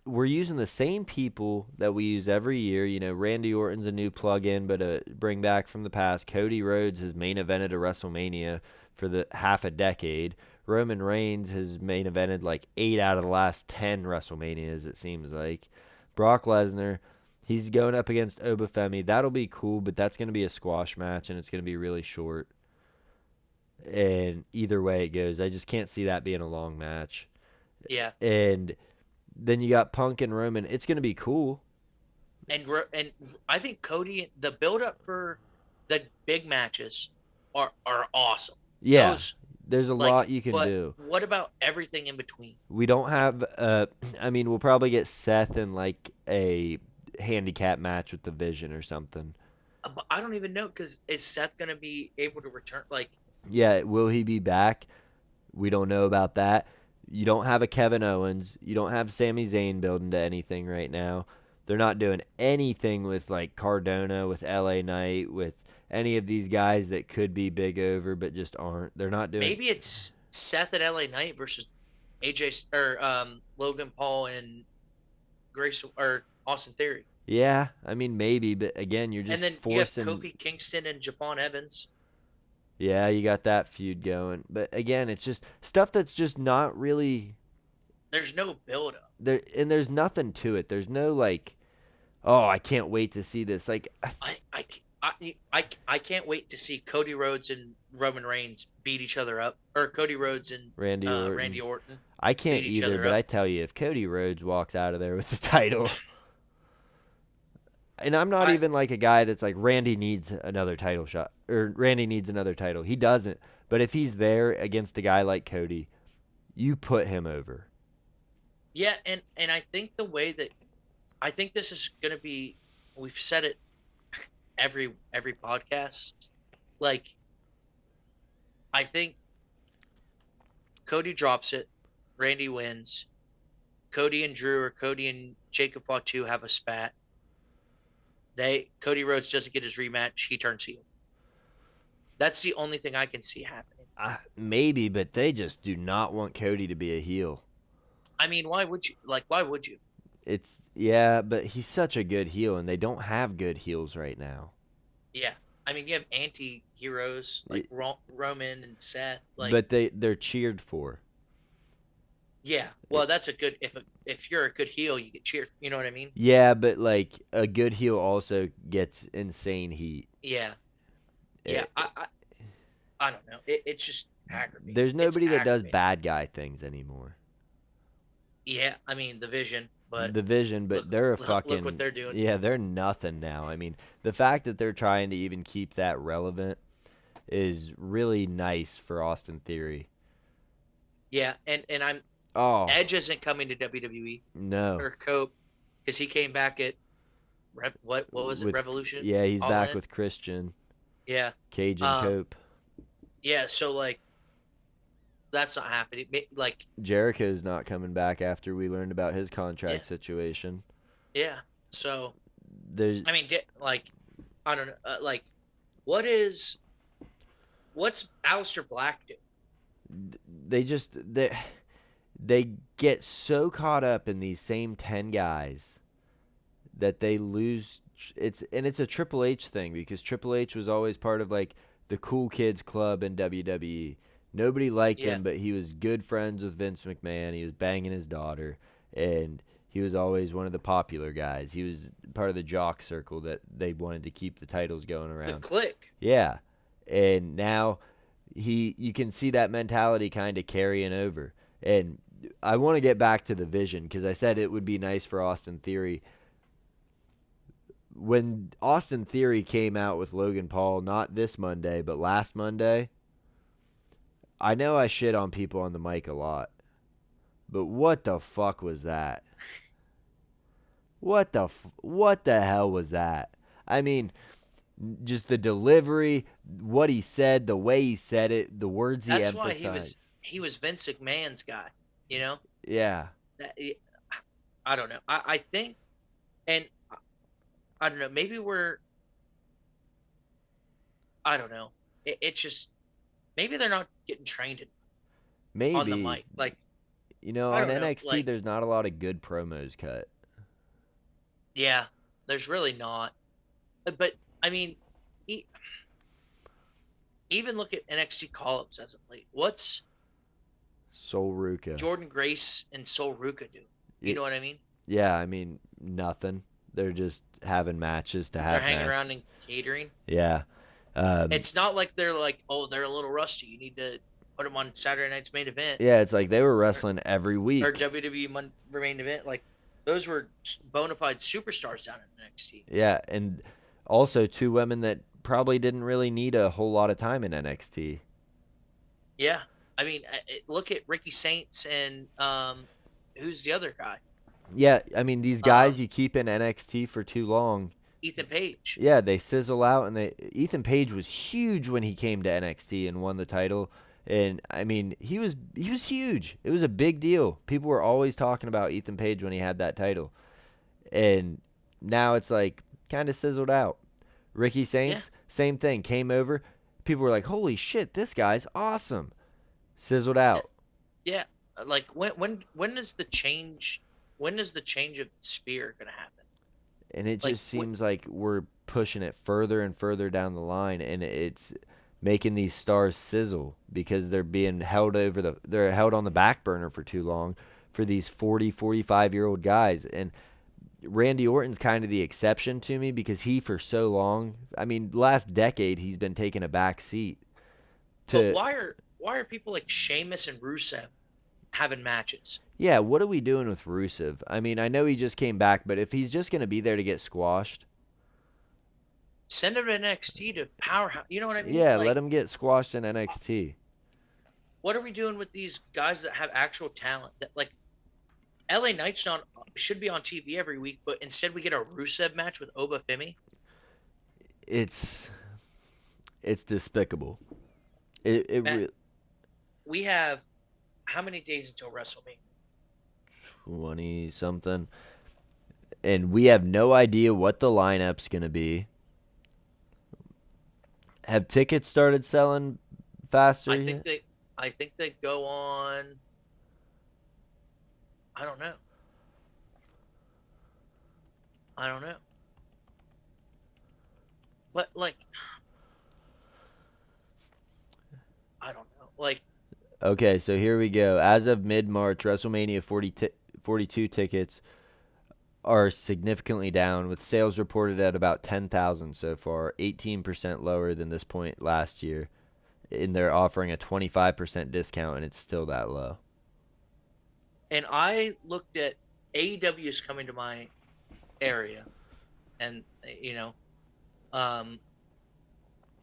we're using the same people that we use every year. Randy Orton's a new plug-in, but a bring back from the past. Cody Rhodes has main evented a WrestleMania for the half a decade. Roman Reigns has main evented like 8 out of the last 10 WrestleManias, it seems like. Brock Lesnar, he's going up against Obafemi. That'll be cool, but that's going to be a squash match, and it's going to be really short. And either way it goes, I just can't see that being a long match. Yeah, And then you got Punk and Roman. It's going to be cool. and I think Cody the build up for the big matches are awesome. Yeah, Those there's a like, lot you can but do. what about everything in between? We don't have I mean, we'll probably get Seth in like a handicap match with the Vision or something. But I don't even know because is Seth gonna be able to return? Like, Yeah, will he be back? We don't know about that. You don't have a Kevin Owens. You don't have Sami Zayn building to anything right now. They're not doing anything with like Cardona, with LA Knight, with any of these guys that could be big over but just aren't. They're not doing. maybe it's Seth and LA Knight versus AJ or Logan Paul and Grace or Austin Theory, Yeah, I mean maybe, but again, you're and just then you have forcing. Kofi Kingston and Javon Evans. Yeah, you got that feud going, but again, it's just stuff that's just not really There's no build up. there, and there's nothing to it. There's no like, oh, I can't wait to see this. Like, I can't wait to see Cody Rhodes and Roman Reigns beat each other up, or Cody Rhodes and Randy Orton. Randy Orton I can't beat each either, other but up. I tell you, if Cody Rhodes walks out of there with the title, and I'm not I even like a guy that's like Randy needs another title shot or Randy needs another title. He doesn't. But if he's there against a guy like Cody, you put him over. Yeah, and I think the way that I think this is going to be, we've said it every podcast. Like, I think Cody drops it, Randy wins. Cody and Drew or Cody and Jacob Fatu have a spat. Cody Rhodes doesn't get his rematch. He turns heel. That's the only thing I can see happening. Maybe, but they just do not want Cody to be a heel. I mean, why would you? Like, why would you? But he's such a good heel, and they don't have good heels right now. Yeah, I mean, you have anti-heroes like Roman and Seth. Like, but they're cheered for. Yeah, well, that's a good. If you're a good heel, you get cheered. You know what I mean? Yeah, but like a good heel also gets insane heat. Yeah, yeah. I don't know. It's just aggravating. There's nobody that does bad guy things anymore. Yeah, I mean the Vision, but they're a fucking. Look what they're doing. Yeah, they're nothing now. I mean, the fact that they're trying to even keep that relevant is really nice for Austin Theory. Yeah, and I'm. Oh. Edge isn't coming to WWE. No. Or Cope, because he came back at. What was it? Revolution. Yeah, he's back with Christian. Yeah. Cage and Cope. Yeah, so like. That's not happening. Like Jericho's not coming back after we learned about his contract situation. Yeah. So there's. I mean, like, I don't know. Like, what's Aleister Black do? They get so caught up in these same 10 guys that they lose. It's a Triple H thing, because Triple H was always part of like the cool kids club in WWE. Nobody liked him, but he was good friends with Vince McMahon. He was banging his daughter, and he was always one of the popular guys. He was part of the jock circle that they wanted to keep the titles going around. The Clique. Yeah, and now you can see that mentality kind of carrying over. And I want to get back to the Vision, because I said it would be nice for Austin Theory. When Austin Theory came out with Logan Paul, not this Monday, but last Monday, I know I shit on people on the mic a lot, but what the fuck was that? What the hell was that? I mean, just the delivery, what he said, the way he said it, the words he emphasized. That's why he was Vince McMahon's guy, you know? Yeah. I don't know. I think, and I don't know, maybe I don't know. It's just, maybe they're not getting trained on the mic. Like, on NXT, there's not a lot of good promos cut. Yeah, there's really not. But I mean, even look at NXT call-ups as of late. What's Sol Ruca, Jordan Grace, and Sol Ruca do? You know what I mean? Yeah, I mean, nothing. They're just having matches to have. They're hanging around and catering. Yeah. It's not like they're like, oh, they're a little rusty. You need to put them on Saturday night's main event. Yeah, it's like they were wrestling every week. Or WWE main event. Like, those were bona fide superstars down in NXT. Yeah, and also 2 women that probably didn't really need a whole lot of time in NXT. Yeah. I mean, look at Ricky Saints and who's the other guy? Yeah, I mean, these guys you keep in NXT for too long. Ethan Page. Yeah, they sizzle out, and Ethan Page was huge when he came to NXT and won the title. And I mean, he was huge. It was a big deal. People were always talking about Ethan Page when he had that title. And now it's like kind of sizzled out. Ricky Saints, same thing, came over. People were like, "Holy shit, this guy's awesome." Sizzled out. Yeah. Like when is the change of the spear going to happen? And it just seems like we're pushing it further and further down the line, and it's making these stars sizzle because they're being they're held on the back burner for too long for these 40, 45-year-old guys. And Randy Orton's kind of the exception to me, because he, for so long, I mean, last decade, he's been taking a back seat. But why are people like Sheamus and Rusev having matches? Yeah, what are we doing with Rusev? I mean, I know he just came back, but if he's just going to be there to get squashed. Send him to NXT to powerhouse. You know what I mean? Yeah, let Like, him get squashed in NXT. what are we doing with these guys that have actual talent? That like LA Knight's not should be on TV every week, but instead we get a Rusev match with Oba Femi. It's it's despicable. It Matt, we have how many days until WrestleMania? 20 something, and we have no idea what the lineup's gonna be. Have tickets started selling faster I think yet? they I think they go on. I don't know. I don't know. But like I don't know. Like Okay, so here we go. As of mid-March, WrestleMania 42 tickets are significantly down, with sales reported at about 10,000 so far, 18% lower than this point last year. And they're offering a 25% discount, and it's still that low. and I looked at AEW is coming to my area and you know, um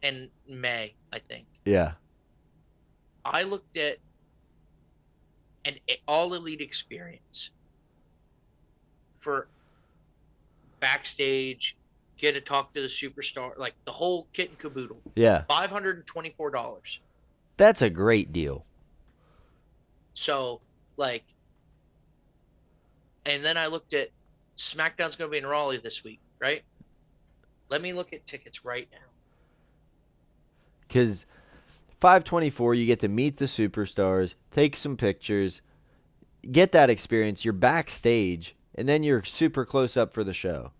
in May, I think. Yeah. I looked at an all elite experience for backstage, get to talk to the superstar, like the whole kit and caboodle. Yeah. $524. That's a great deal. So, like, and then I looked at SmackDown's going to be in Raleigh this week, right? Let me look at tickets right now. Because 524, you get to meet the superstars, take some pictures, get that experience. You're backstage, and then you're super close up for the show.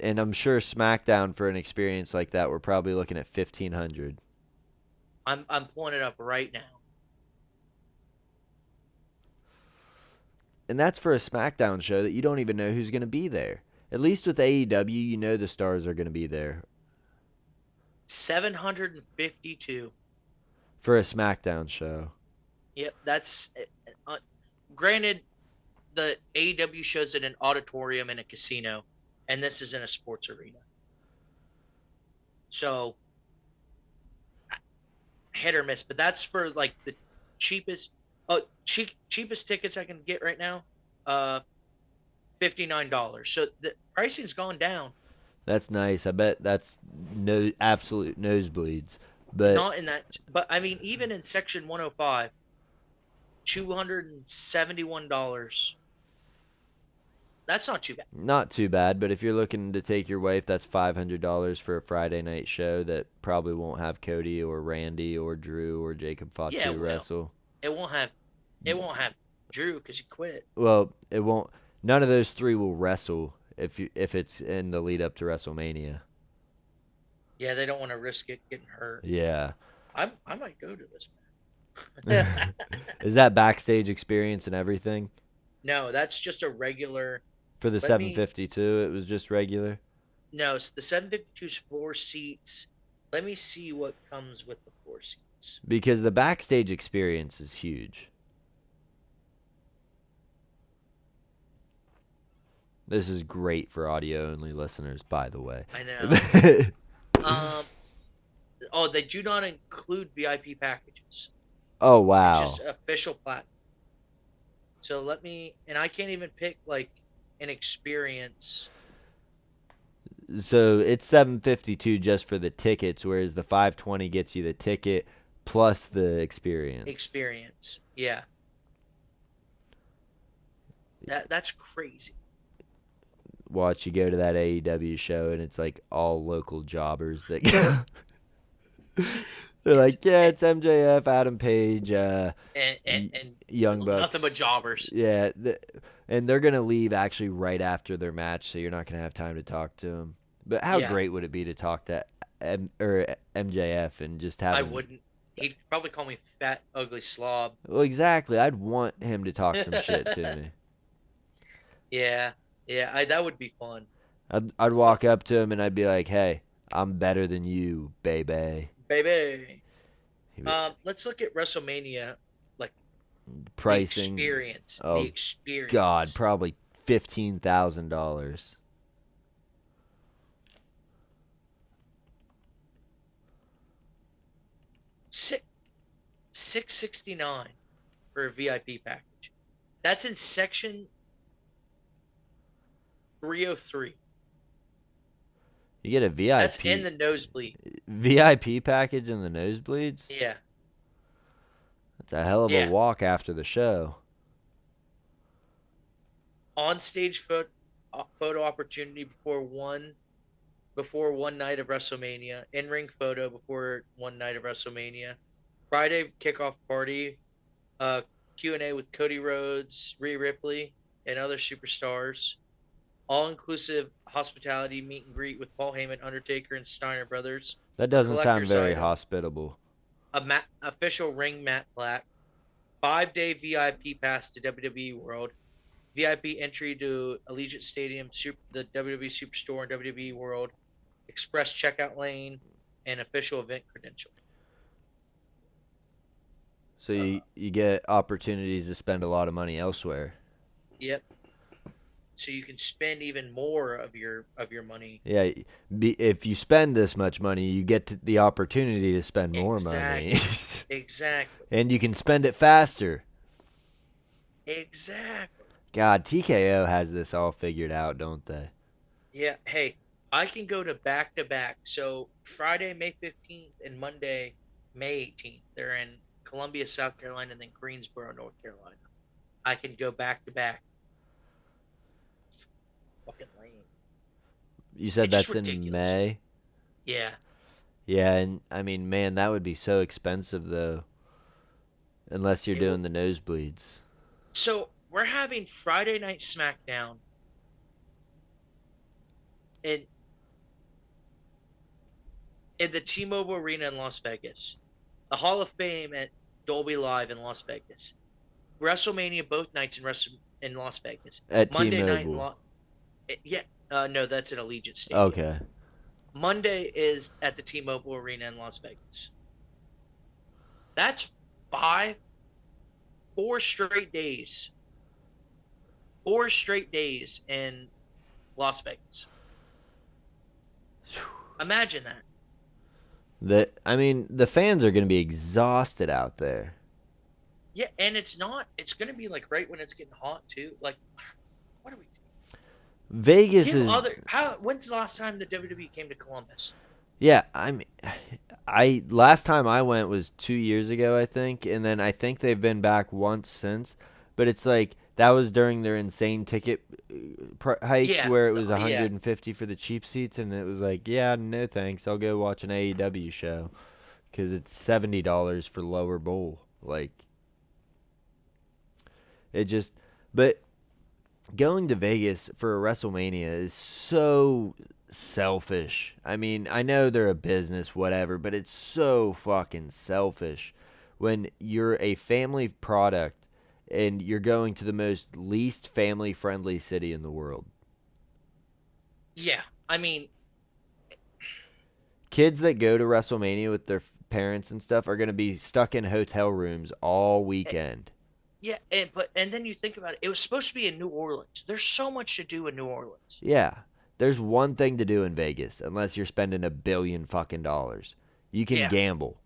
And I'm sure SmackDown for an experience like that, we're probably looking at 1,500. I'm pulling it up right now. And that's for a SmackDown show that you don't even know who's going to be there. At least with AEW, you know the stars are going to be there. 752. For a SmackDown show. Yep, that's granted. The AEW shows at an auditorium in a casino, and this is in a sports arena. So hit or miss, but that's for like the cheapest. Oh, cheapest tickets I can get right now, $59. So the pricing's gone down. That's nice. I bet that's no absolute nosebleeds. But Not in that, but I mean, even in section 105, $271. That's not too bad. not too bad. But if you're looking to take your wife, that's $500 for a Friday night show that probably won't have Cody or Randy or Drew or Jacob Yeah, Fatu well, wrestle. it won't have Drew because he quit. Well, it won't. None of those three will wrestle if it's in the lead up to WrestleMania. Yeah, they don't want to risk it getting hurt. Yeah. I might go to this, man. Is that backstage experience and everything? No, that's just a regular. For the Let me 752, it was just regular. No, it's the 752's floor seats. Let me see what comes with the floor seats. Because the backstage experience is huge. This is great for audio only listeners, by the way. I know. Oh, they do not include VIP packages. Oh It's wow. just official platinum. So let me, and I can't even pick like an experience. So it's 752 just for the tickets, whereas the 520 gets you the ticket plus the experience. Yeah. That's crazy. Watch you go to that AEW show and it's like all local jobbers that go. They're like, yeah, it's MJF, Adam Page, And Young Bucks. nothing but jobbers. Yeah, and they're gonna leave actually right after their match, so you're not gonna have time to talk to them. But how Yeah. great would it be to talk to MJF and just have I him? wouldn't. He'd probably call me fat, ugly slob. Well, exactly. I'd want him to talk some shit to me. Yeah, yeah, that would be fun, I'd walk up to him and I'd be like, "Hey, I'm better than you, baby." baby. He would- Let's look at WrestleMania, like Pricing. the Oh, experience. God, probably $15,000. Six, 669 for a VIP package. That's in section 303. You get a That's in VIP the nosebleed. VIP package in the nosebleeds. Yeah. That's a hell of a Yeah. walk after the show. On stage photo opportunity before one night of WrestleMania. In ring photo before one night of WrestleMania. Friday kickoff party. Q&A with Cody Rhodes, Rhea Ripley, and other superstars. All-inclusive hospitality meet and greet with Paul Heyman, Undertaker, and Steiner Brothers. That A doesn't sound collector's very item. hospitable. Official ring mat plaque. 5-day VIP pass to WWE World. VIP entry to Allegiant Stadium, the WWE Superstore, and WWE World. Express checkout lane, and official event credential. So you get opportunities to spend a lot of money elsewhere. Yep. So you can spend even more of your money. Yeah, if you spend this much money, you get the opportunity to spend more Exactly. money. Exactly. And you can spend it faster. Exactly. God, TKO has this all figured out, don't they? Yeah. Hey, I can go to back to back. So Friday, May 15th and Monday, May 18th. They're in Columbia, South Carolina, and then Greensboro, North Carolina. I can go back to back. Fucking lame. You said It's just that's in ridiculous. May? Yeah. Yeah, and I mean, man, that would be so expensive though, unless you're It doing will. the nosebleeds. So we're having Friday Night SmackDown in the T-Mobile Arena in Las Vegas, the Hall of Fame at Dolby Live in Las Vegas, WrestleMania both nights in Las Vegas, At Monday night in T-Mobile. yeah, no, that's at Allegiant Stadium. Okay. Monday is at the T-Mobile Arena in Las Vegas. That's 4 straight days. 4 straight days in Las Vegas. Imagine that. I mean, the fans are going to be exhausted out there. Yeah, and it's going to be like right when it's getting hot too. Like, what are we doing? Vegas is When's the last time the WWE came to Columbus? Yeah, I last time I went was 2 years ago, I think, and then I think they've been back once since, but it's like that was during their insane ticket hike Yeah, where it was yeah, 150 for the cheap seats, and it was like, yeah, no thanks, I'll go watch an AEW show because it's $70 for lower bowl. Like, it just, but going to Vegas for a WrestleMania is so selfish. I mean, I know they're a business, whatever, but it's so fucking selfish when you're a family product and you're going to the most least family friendly city in the world. yeah. I mean, Kids that go to WrestleMania with their parents and stuff are going to be stuck in hotel rooms all weekend. yeah, and then you think about it. It was supposed to be in New Orleans. There's so much to do in New Orleans. Yeah. There's one thing to do in Vegas unless you're spending $1 billion fucking dollars. You can Yeah, gamble.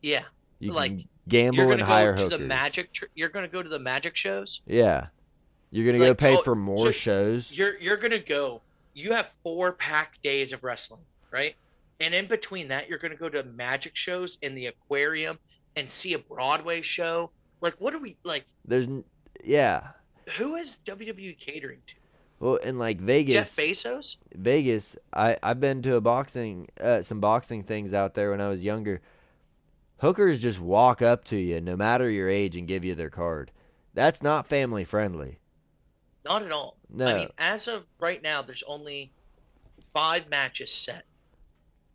yeah. You Like can you're gamble and gonna go hire to the hookers. You're gonna go to the magic shows. Yeah. You're going to go Like, pay oh, for more so shows. you're gonna go. You have 4 packed days of wrestling, right? And in between that, you're gonna go to magic shows in the aquarium and see a Broadway show. Like, what are we like? Yeah. Who is WWE catering to? Well, in like Jeff Vegas, Bezos? I've been to some boxing things out there when I was younger. Hookers just walk up to you, no matter your age, and give you their card. That's not family friendly. Not at all. I No. mean, as of right now, there's only 5 matches set.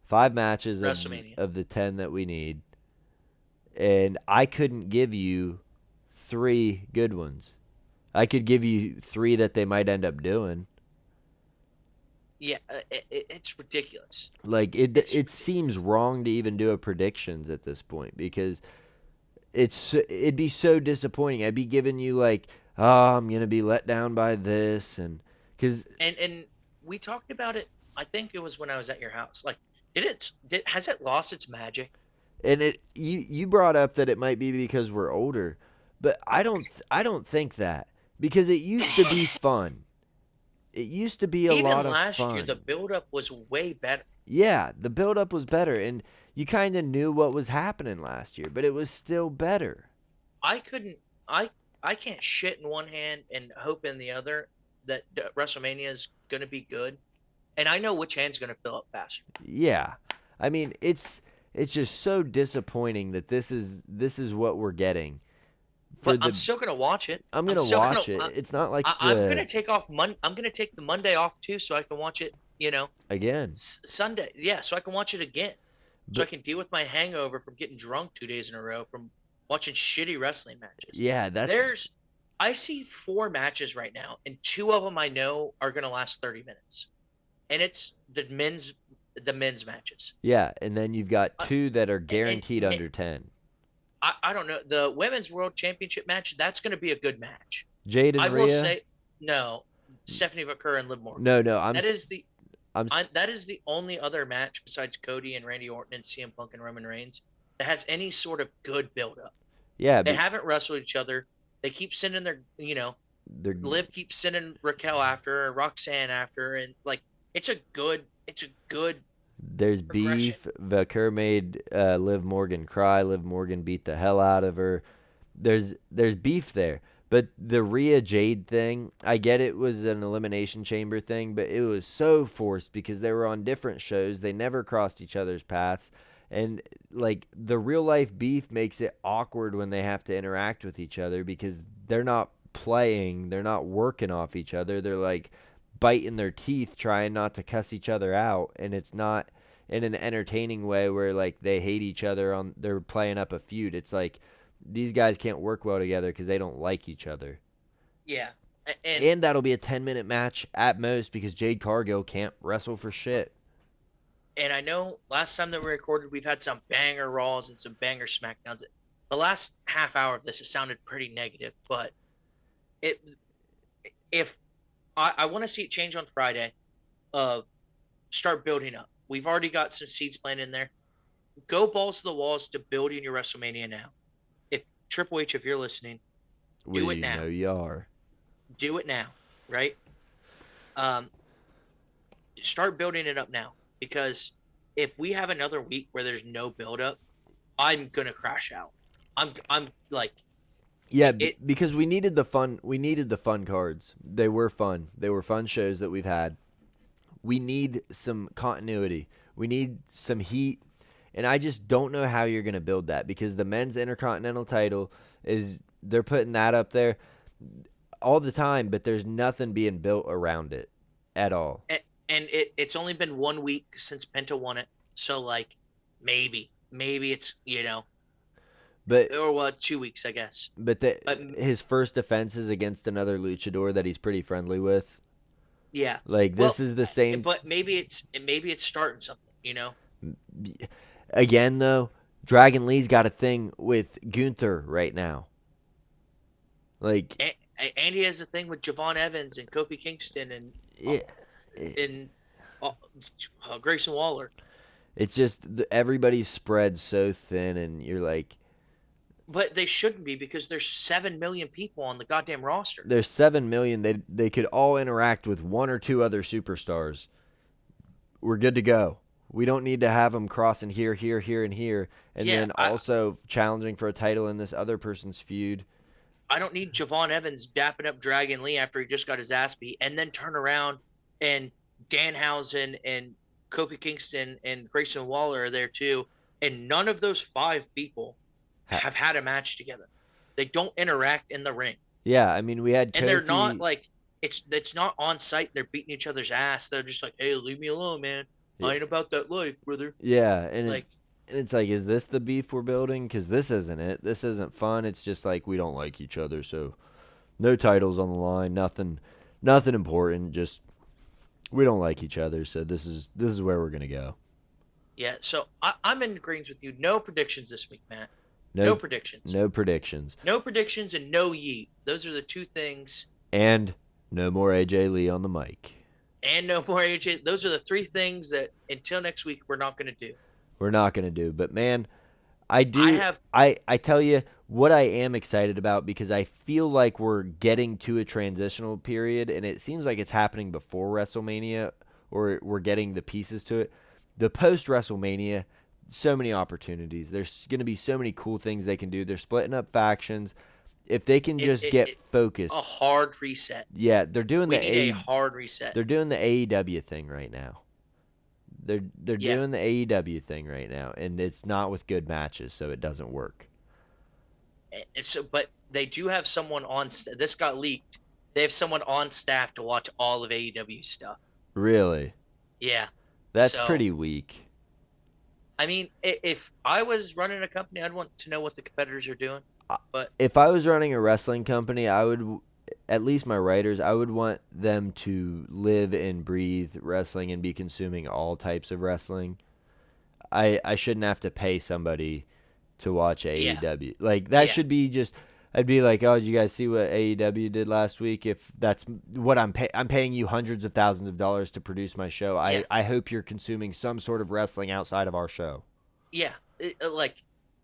5 matches WrestleMania. of the 10 that we need, and I couldn't give you 3 good ones. I could give you 3 that they might end up doing. Yeah, it's ridiculous. Like It's it ridiculous. seems wrong to even do a predictions at this point because it'd be so disappointing. I'd be giving you like, oh, I'm gonna be let down by this, and because And we talked about it. I think it was when I was at your house. Like, has it lost its magic? And you brought up that it might be because we're older, but I don't think that, because it used to be fun. It used to be a Even lot of last year, the fun. buildup was way better. Yeah, the build up was better, and you kind of knew what was happening last year, but it was still better. I couldn't. I can't shit in one hand and hope in the other that WrestleMania is going to be good, and I know which hand's going to fill up faster. Yeah. I mean, it's just so disappointing that this is what we're getting for But I'm the still going to watch it. I'm I'm going to still going watch to. it. It's not like I'm going the to take off I'm going to take the Monday off too, so I can watch it. again. Sunday. Yeah, so I can watch it again, so I But can deal with my hangover from getting drunk 2 days in a row from watching shitty wrestling matches. yeah, that's There's I see 4 matches right now, and 2 of them I know are going to last 30 minutes, and it's the men's matches. yeah, and then you've got Uh, two that are and, guaranteed and under 10. I don't know, the women's world championship match. That's going to be a good match. Jade I and will Rhea? say no. Stephanie McCurr and Liv Morgan. No, That is the I'm that is the only other match besides Cody and Randy Orton and CM Punk and Roman Reigns that has any sort of good build up. yeah, They haven't wrestled each other. They keep sending they're Liv keeps sending Raquel after her, Roxanne after her, and like it's a good there's progression. beef. Vaquer made Liv Morgan cry. Liv Morgan beat the hell out of her. There's beef there. But the Rhea Jade thing, I get it was an elimination chamber thing, but it was so forced because they were on different shows. They never crossed each other's paths. And like the real life beef makes it awkward when they have to interact with each other because they're not playing, they're not working off each other. They're like biting their teeth trying not to cuss each other out, and it's not in an entertaining way where like they hate each other on they're playing up a feud. It's like these guys can't work well together because they don't like each other. Yeah, and And that'll be a 10-minute match at most because Jade Cargill can't wrestle for shit. I know last time that we recorded, we've had some banger Raws and some banger SmackDowns. The last half hour of this, it sounded pretty negative, but it if I want to see it change on Friday, uh, start building up. We've already got some seeds planted in there. Go balls to the walls to building your WrestleMania now. If Triple H, if you're listening, do it We now. know you are. Do it now, right? Um, Start building it up now because if we have another week where there's no build up, I'm gonna crash out. I'm like Yeah, it. because we needed the fun. We needed the fun cards. They were fun. They were fun shows that we've had. We need some continuity. We need some heat, and I just don't know how you're going to build that because the men's intercontinental title is they're putting that up there all the time, but there's nothing being built around it at all. And it's only been 1 week since Penta won it, so like maybe it's But or what 2 weeks I guess. but But his first defense is against another luchador that he's pretty friendly with. yeah, Like well, this is the same but maybe it's starting something. again though. Dragon Lee's got a thing with Gunther right now. Like Andy has a thing with Javon Evans and Kofi Kingston yeah, and Grayson Waller. it's just everybody's spread so thin, and you're like, But they shouldn't be because there's 7 million people on the goddamn roster. there's 7 million. They could all interact with one or two other superstars. We're good to go. We don't need to have them crossing here, here, here, and here, and Yeah, then also challenging for a title in this other person's feud. I don't need Javon Evans dapping up Dragon Lee after he just got his ass beat and then turn around and Danhausen and Kofi Kingston and Grayson Waller are there too. And none of those 5 people have had a match together. They don't interact in the ring. Yeah, I mean we had And they're not Kofi. like it's not on site. They're beating each other's ass. They're just like, hey, leave me alone, man. I ain't about that life, brother. Yeah, Like, and it's like, is this the beef we're building? Because this isn't it. This isn't fun. It's just like we don't like each other, so no titles on the line, nothing important. Just we don't like each other, so this is where we're gonna go. yeah. So I'm in agreement with you. No predictions this week, Matt. No No, predictions. no predictions, No predictions and no yeet. Those are the two things. and no more AJ Lee on the mic. And no more AJ. Those are the three things that until next week we're not going to do. We're not gonna do. But man, I I do. have I tell you what I am excited about because I feel like we're getting to a transitional period, and it seems like it's happening before WrestleMania, or we're getting the pieces to it. The post WrestleMania, so many opportunities. There's going to be so many cool things they can do. They're splitting up factions. If they can it, just it, get it a focused, hard reset. yeah, they're doing We the need a hard reset. they're doing the AEW thing right now. They're Yeah. doing the AEW thing right now, and it's not with good matches, so it doesn't work. And so, but they do have someone on. This got leaked. They have someone on staff to watch all of AEW stuff. Really, Yeah. that's So, pretty weak. I mean, if I was running a company, I'd want to know what the competitors are doing. But If I was running a wrestling company, I would, at least my writers, I would want them to live and breathe wrestling and be consuming all types of wrestling. I shouldn't have to pay somebody to watch yeah, AEW. Like that yeah, should be just. I'd be like, oh, did you guys see what AEW did last week? If that's what I'm paying you hundreds of thousands of dollars to produce my show. yeah, I hope you're consuming some sort of wrestling outside of our show. yeah. Like,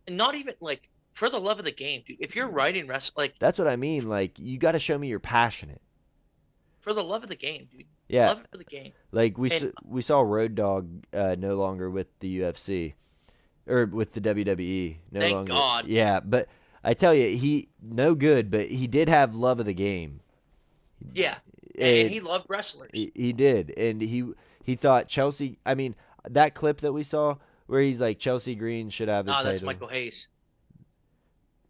not even like for the love of the game, dude. If you're writing wrestling, like That's what I mean. Like you got to show me you're passionate. for the love of the game, dude. Yeah, Love it for the game. like And we saw Road Dogg no longer with the UFC or with the WWE no thank longer. God. Yeah, but I tell you, he no good, but he did have love of the game. Yeah. And And he loved wrestlers. he did, and he thought Chelsea. I mean, that clip that we saw where he's like Chelsea Green should have the Oh, title. that's Michael Hayes.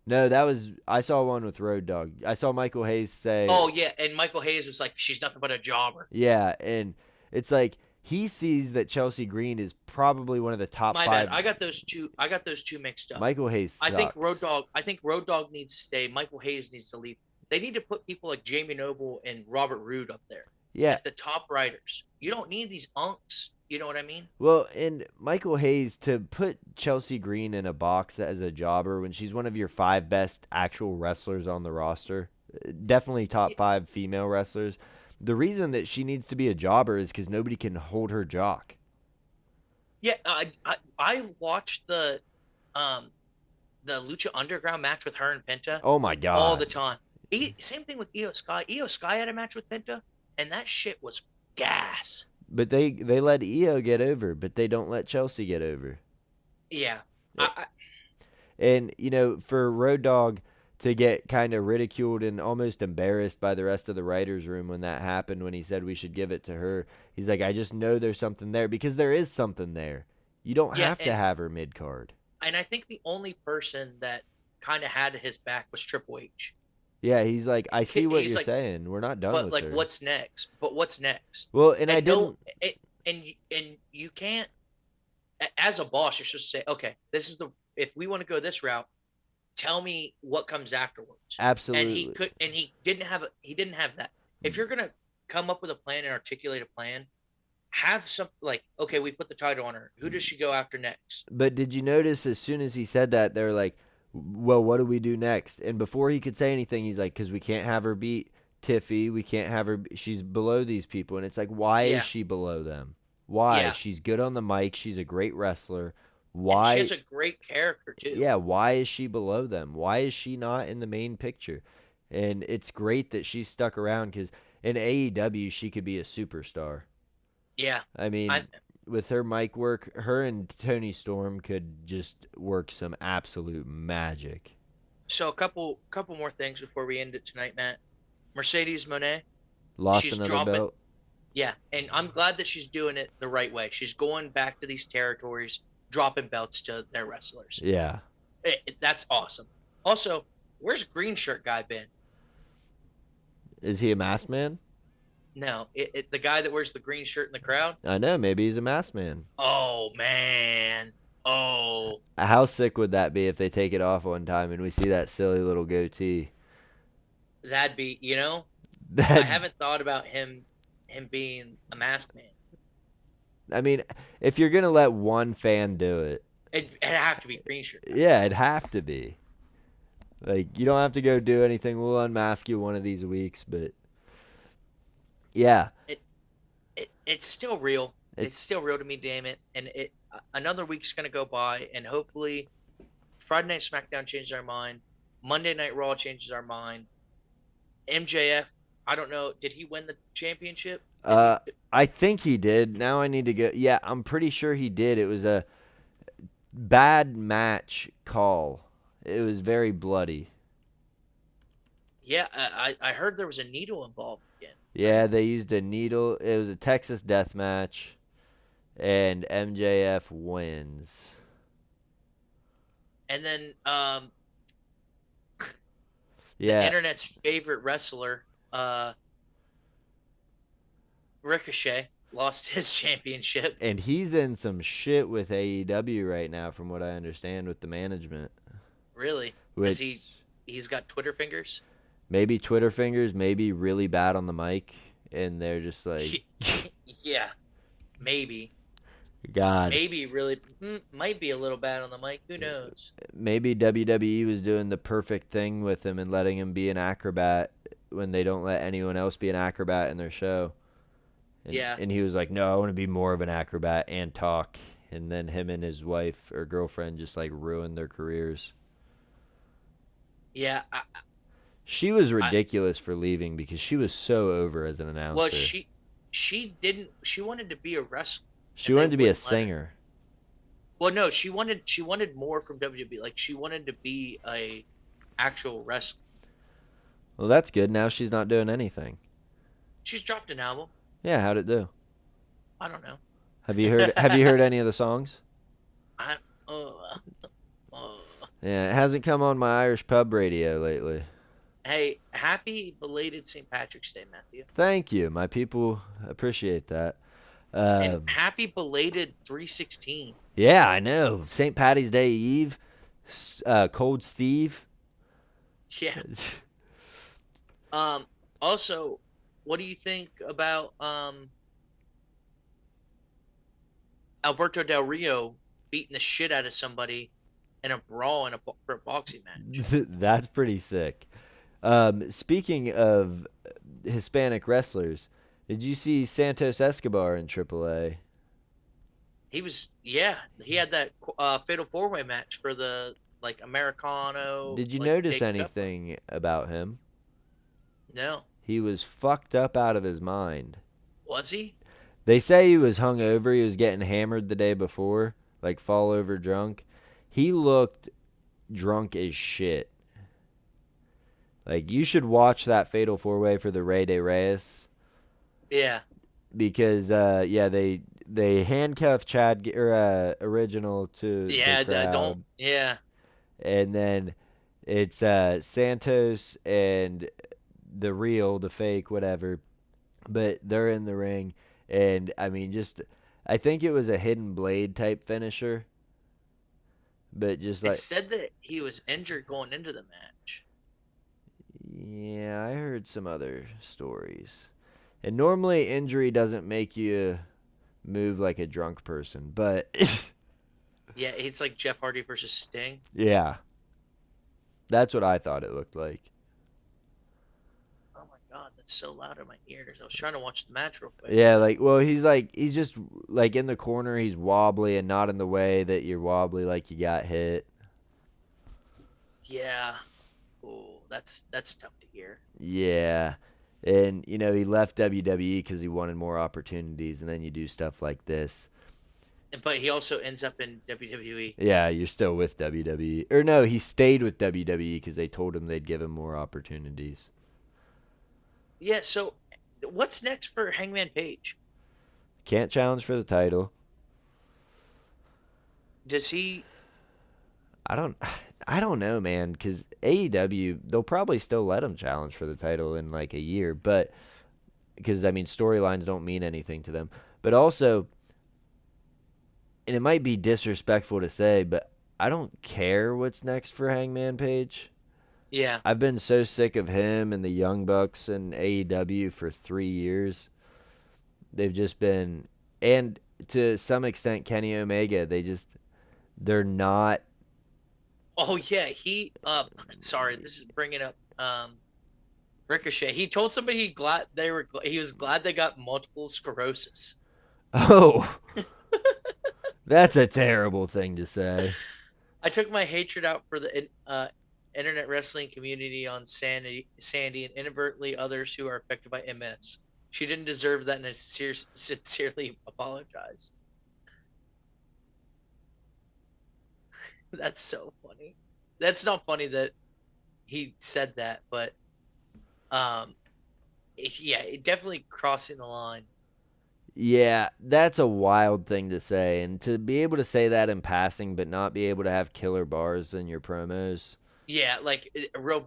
No, that was I saw one with Road Dogg. I saw Michael Hayes say, Oh yeah, and Michael Hayes was like, she's nothing but a jobber. yeah, and it's like he sees that Chelsea Green is probably one of the top My five. bad. I got those two mixed up. Michael Hayes sucks. I think Road Dogg needs to stay. Michael Hayes needs to leave. They need to put people like Jamie Noble and Robert Roode up there Yeah, at the top writers. You don't need these unks. You know what I mean? well, and Michael Hayes to put Chelsea Green in a box as a jobber when she's one of your five best actual wrestlers on the roster, definitely top Yeah, five female wrestlers. The reason that she needs to be a jobber is because nobody can hold her jock. yeah. I watched um the Lucha Underground match with her and Penta Oh my all the God. time. Same thing with Io Sky. Io Sky had a match with Penta, and that shit was gas. But they let Io get over, but they don't let Chelsea get over. Yeah. Eh, And for Road Dogg to get kind of ridiculed and almost embarrassed by the rest of the writers' room when that happened, when he said we should give it to her, he's like, I just know there's something there because there is something there. You don't Yeah, have to have her mid card. and I think the only person that kind of had his back was Triple H. Yeah, he's like, I see what He's you're like, saying. We're not done but with like, her. what's next? But what's next? Well, and I And no, didn't and you can't, as a boss, you're supposed to say, okay, this is the if we want to go this route, tell me what comes afterwards. And he absolutely. could, and he didn't have that. If you're gonna come up with a plan and articulate a plan, have some like, okay, we put the title on her. Who does she go after next? But did you notice as soon as he said that, they were like, well, what do we do next? And before he could say anything, he's like, because we can't have her beat Tiffy. We can't have her. She's below these people. And it's like, why is Yeah, she below them? Why? yeah. She's good on the mic. She's a great wrestler. And she Why? has a great character too. Yeah, why is she below them? Why is she not in the main picture? And it's great that she's stuck around because in AEW, she could be a superstar. Yeah. I I mean, with her mic work, her and Tony Storm could just work some absolute magic. So a couple more things before we end it tonight, Matt. Mercedes Monet, Lost she's another dropping. belt. Yeah, and I'm glad that she's doing it the right way. She's going back to these territories, dropping belts to their wrestlers. Yeah. That's awesome. Also, where's Green Shirt guy been? Is he a masked man? No, the guy that wears the green shirt in the crowd. I know. Maybe he's a masked man. Oh man. Oh, How sick would that be if they take it off one time and we see that silly little goatee? that'd be. I That haven't thought about him being a masked man. I mean, if you're gonna let one fan do it, It'd have to be Green Shirt. yeah, it'd have to be. Like, you don't have to go do anything. We'll unmask you one of these weeks, but yeah, It's still real. It's it's still real to me, damn it. And another week's gonna go by, and hopefully Friday Night SmackDown changed our mind. Monday Night Raw changes our mind. MJF, I don't know. Did he win the championship? Did he? I think he did. Now I need to go. Yeah, I'm pretty sure he did. It was a bad match call. It was very bloody. Yeah, I heard there was a needle involved again. Yeah, they used a needle. It was a Texas death match, and MJF wins. And then the Yeah, internet's favorite wrestler, Ricochet, lost his championship. and he's in some shit with AEW right now, from what I understand, with the management. Really? Is Which he's got Twitter fingers? maybe Twitter fingers, maybe really bad on the mic, and they're just like, Yeah, maybe. God. Maybe really might be a little bad on the mic. Who knows? Maybe WWE was doing the perfect thing with him and letting him be an acrobat when they don't let anyone else be an acrobat in their show. Yeah. And he was like, no, I want to be more of an acrobat and talk. And then him and his wife or girlfriend just like ruined their careers. Yeah. She was ridiculous for leaving because she was so over as an announcer. Well, she didn't. She wanted to be a wrestler. She wanted to be a singer. Well, no, she wanted more from WWE. Like she wanted to be a actual wrestler. Well, that's good. Now she's not doing anything. She's dropped an album. Yeah, how'd it do? I don't know. Have you heard any of the songs? I Yeah, it hasn't come on my Irish pub radio lately. Hey, happy belated St. Patrick's Day, Matthew. Thank you. My people appreciate that. And happy belated 316. Yeah, I know. St. Patty's Day Eve, Cold Steve. Yeah. Also, what do you think about Alberto Del Rio beating the shit out of somebody in a brawl for a boxing match? That's pretty sick. Speaking of Hispanic wrestlers, did you see Santos Escobar in AAA? He had that fatal four-way match for the like Americano. Did you like, notice Jake Cup. anything about him? No. He was fucked up out of his mind. Was he? They say he was hungover. He was getting hammered the day before, like fall over drunk. He looked drunk as shit. Like, you should watch that Fatal 4-Way for the Rey de Reyes. Yeah. Because, they handcuff Chad Original to the crowd. Yeah. And then it's Santos and the real, the fake, whatever. But they're in the ring. And, I mean, I think it was a hidden blade type finisher. But just It like... said that he was injured going into the match. Yeah, I heard some other stories. And normally injury doesn't make you move like a drunk person, but... Yeah, it's like Jeff Hardy versus Sting. Yeah. That's what I thought it looked like. Oh my god, that's so loud in my ears. I was trying to watch the match real quick. Yeah, he's just like in the corner, he's wobbly and not in the way that you're wobbly like you got hit. Yeah. Oh, that's tough to hear. Yeah. And, he left WWE because he wanted more opportunities, and then you do stuff like this. But he also ends up in WWE. Yeah, you're still with WWE. Or no, he stayed with WWE because they told him they'd give him more opportunities. Yeah, so what's next for Hangman Page? Can't challenge for the title. Does he... I don't know, man, because AEW, they'll probably still let him challenge for the title in like a year, but because, I mean, storylines don't mean anything to them. But also, and it might be disrespectful to say, but I don't care what's next for Hangman Page. Yeah. I've been so sick of him and the Young Bucks and AEW for 3 years. They've just been, and to some extent, Kenny Omega, they're not. Oh yeah, sorry, this is bringing up Ricochet. He told somebody he was glad they got multiple sclerosis. Oh, that's a terrible thing to say. I took my hatred out for the internet wrestling community on Sandy, and inadvertently others who are affected by MS. She didn't deserve that, and I sincerely apologize. That's so funny. That's not funny that he said that, but um, yeah, it definitely crossing the line. Yeah, that's a wild thing to say, and to be able to say that in passing, but not be able to have killer bars in your promos. Yeah, like real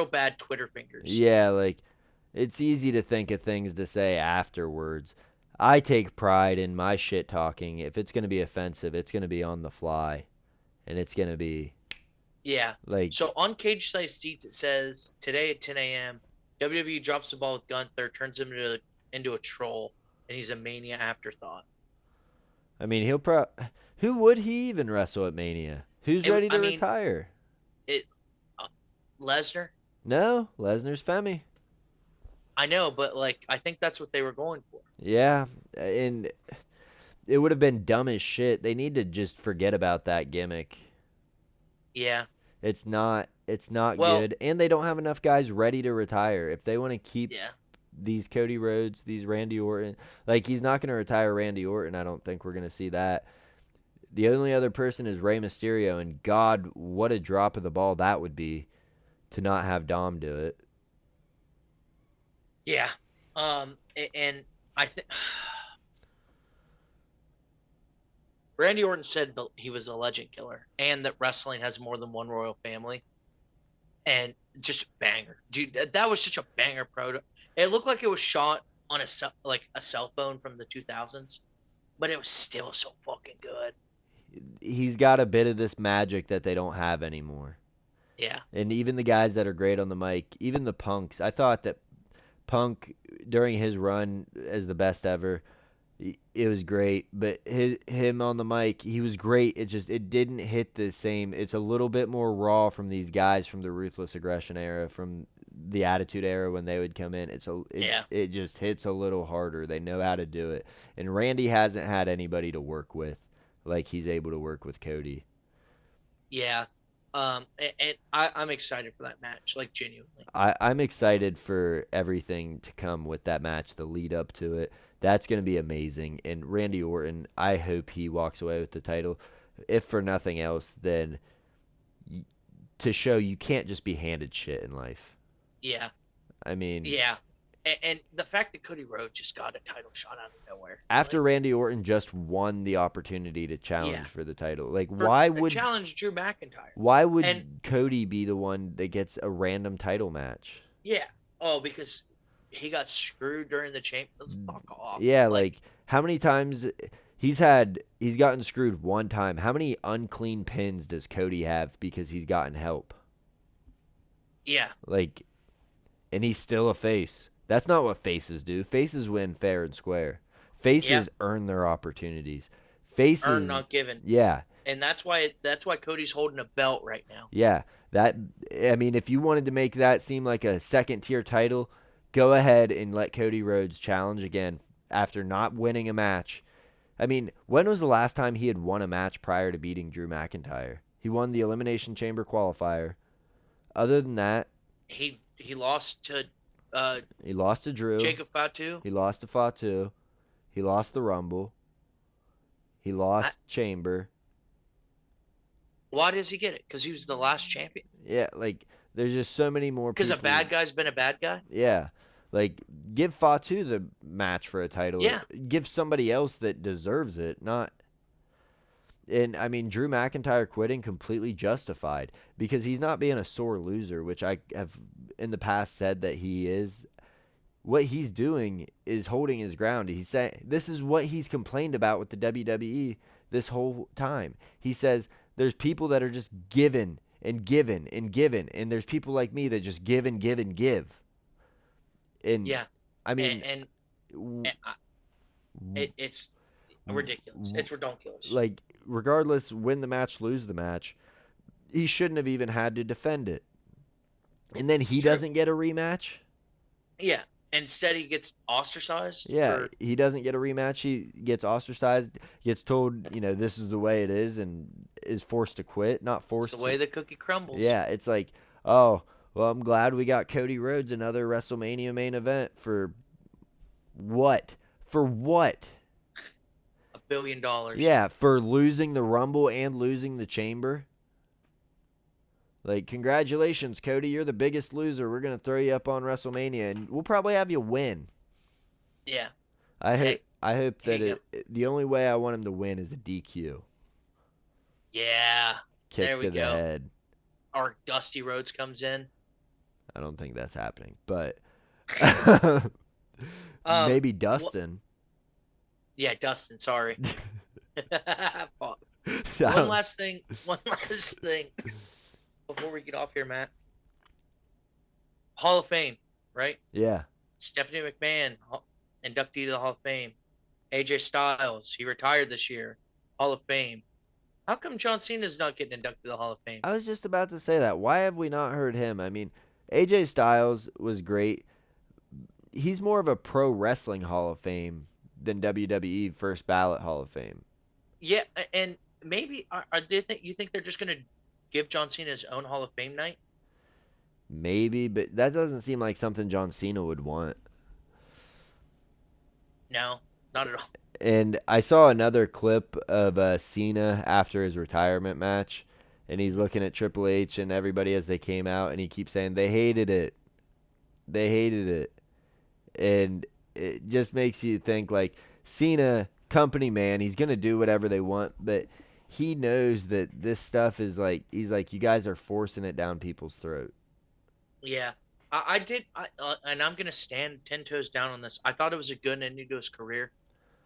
bad Twitter fingers. Yeah, like it's easy to think of things to say afterwards. I take pride in my shit talking. If it's gonna be offensive, it's gonna be on the fly, and it's gonna be Yeah. like, So on Cage Size Seats, it says today at 10 a.m. WWE drops the ball with Gunther, turns him into a troll, and he's a Mania afterthought. I mean, who would he even wrestle at Mania? Who's ready I to mean, retire? it uh, Lesnar. No, Lesnar's Femi. I know, but like I think that's what they were going for. Yeah, and it would have been dumb as shit. They need to just forget about that gimmick. Yeah. It's not Well, good, and they don't have enough guys ready to retire. If they want to keep yeah. these Cody Rhodes, these Randy Orton, like he's not going to retire Randy Orton. I don't think we're going to see that. The only other person is Rey Mysterio, and God, what a drop of the ball that would be to not have Dom do it. Yeah. And I think Randy Orton said he was a legend killer and that wrestling has more than one royal family. And just banger, dude. That was such a banger pro. It looked like it was shot on a cell phone from the 2000s, but it was still so fucking good. He's got a bit of this magic that they don't have anymore. Yeah. And even the guys that are great on the mic, even the punks, I thought that Punk during his run as the best ever, it was great. But him on the mic, he was great. It didn't hit the same. It's a little bit more raw from these guys from the Ruthless Aggression era, from the Attitude era when they would come in. Yeah. It just hits a little harder. They know how to do it. And Randy hasn't had anybody to work with like he's able to work with Cody. Yeah. And I'm excited for that match, like genuinely. I'm excited for everything to come with that match, the lead up to it. That's going to be amazing. And Randy Orton, I hope he walks away with the title. If for nothing else, then to show you can't just be handed shit in life. Yeah. I mean, Yeah. And the fact that Cody Rhodes just got a title shot out of nowhere. after Like, Randy Orton just won the opportunity to challenge yeah. for the title, like For why would challenge Drew McIntyre. why would And Cody be the one that gets a random title match? yeah. Oh, because he got screwed during the Let's fuck off. Yeah, like how many times he's gotten screwed one time. How many unclean pins does Cody have because he's gotten help? yeah. Like, and he's still a face. That's not what faces do. Faces win fair and square. Faces earn their opportunities. Faces Earned, not given. Yeah. And that's why Cody's holding a belt right now. Yeah. That I mean, if you wanted to make that seem like a second tier title, go ahead and let Cody Rhodes challenge again after not winning a match. I mean, when was the last time he had won a match prior to beating Drew McIntyre? He won the Elimination Chamber qualifier. Other than that, He lost to he lost to Drew. Jacob Fatu. He lost to Fatu. He lost the Rumble. He lost Chamber. Why does he get it? Because he was the last champion. Yeah, like there's just so many more people. Because a bad guy's been a bad guy. Yeah. Like give Fatu the match for a title. Yeah. Give somebody else that deserves it, not. And I mean, Drew McIntyre quitting completely justified because he's not being a sore loser, which I have in the past said that he is. What he's doing is holding his ground. He's saying this is what he's complained about with the WWE this whole time. He says there's people that are just giving and giving and giving, and there's people like me that just give and give and give. And Yeah. I mean, it's ridiculous. It's ridiculous. Like, regardless, win the match, lose the match, he shouldn't have even had to defend it. And then he doesn't get a rematch? Yeah. Instead, he gets ostracized. Yeah, he doesn't get a rematch. He gets ostracized, gets told, this is the way it is, and is forced to quit, not It's forced the to. way the cookie crumbles. Yeah, it's like, oh, well, I'm glad we got Cody Rhodes another WrestleMania main event for what? For what? $1 billion. Yeah, for losing the Rumble and losing the Chamber. Like, congratulations, Cody. You're the biggest loser. We're going to throw you up on WrestleMania, and we'll probably have you win. Yeah. I hope here that you the only way I want him to win is a DQ. Yeah. Kick There we to the go. head. Or Dusty Rhodes comes in. I don't think that's happening, but Um, maybe Dustin. Yeah, Dustin. Sorry. Fuck. I One last thing before we get off here, Matt. Hall of Fame, right? Yeah. Stephanie McMahon, inductee to the Hall of Fame. AJ Styles, he retired this year. Hall of Fame. How come John Cena's not getting inducted to the Hall of Fame? I was just about to say that. Why have we not heard him? I mean, AJ Styles was great. He's more of a pro wrestling Hall of Fame than WWE first ballot Hall of Fame. Yeah, and maybe are they you think they're just gonna give John Cena his own Hall of Fame night? Maybe, but that doesn't seem like something John Cena would want. No, not at all. And I saw another clip of Cena after his retirement match, and he's looking at Triple H and everybody as they came out, and he keeps saying they hated it. They hated it. And it just makes you think, like, Cena, company man, he's going to do whatever they want, but he knows that this stuff is like, he's like, you guys are forcing it down people's throat. Yeah, I did, and I'm gonna stand 10 toes down on this. I thought it was a good ending to his career.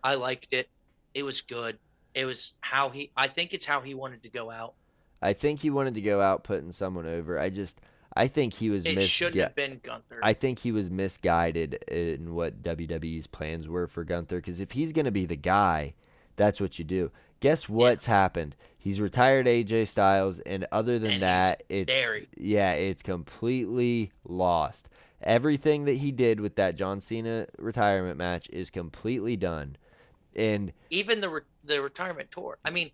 I liked it. It was good. It was how he. I think it's how he wanted to go out. I think he wanted to go out putting someone over. I think he was It shouldn't have been Gunther. I think he was misguided in what WWE's plans were for Gunther, because if he's going to be the guy, that's what you do. Guess what's happened? He's retired AJ Styles, and other than that, it's completely lost. Everything that he did with that John Cena retirement match is completely done. And even the retirement tour. I mean,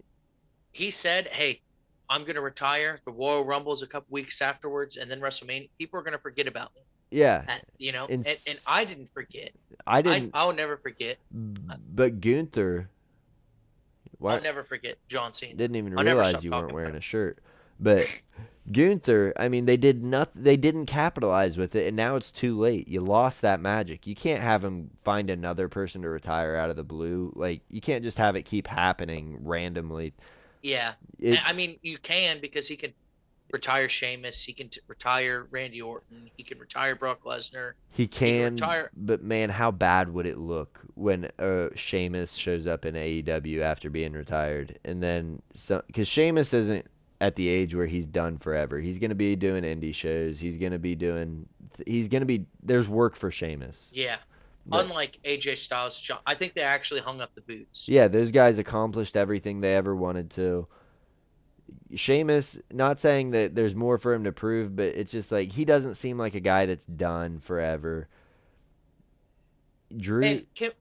he said, "Hey, I'm going to retire. The Royal Rumble's a couple weeks afterwards, and then WrestleMania. People are going to forget about me." Yeah, and I didn't forget. I didn't. I'll never forget. But Gunther, I'll never forget John Cena. Didn't even realize you weren't wearing a shirt. But Gunther, I mean, they did nothing. They didn't capitalize with it, and now it's too late. You lost that magic. You can't have him find another person to retire out of the blue. Like, you can't just have it keep happening randomly. Yeah, I mean, you can, because he can retire Sheamus. He can retire Randy Orton. He can retire Brock Lesnar. He can retire. But man, how bad would it look when Sheamus shows up in AEW after being retired, and then because Sheamus isn't at the age where he's done forever. He's going to be doing indie shows. He's going to be. There's work for Sheamus. Yeah. But, unlike AJ Styles, I think they actually hung up the boots. Yeah, those guys accomplished everything they ever wanted to. Sheamus, not saying that there's more for him to prove, but it's just like he doesn't seem like a guy that's done forever. Drew, and can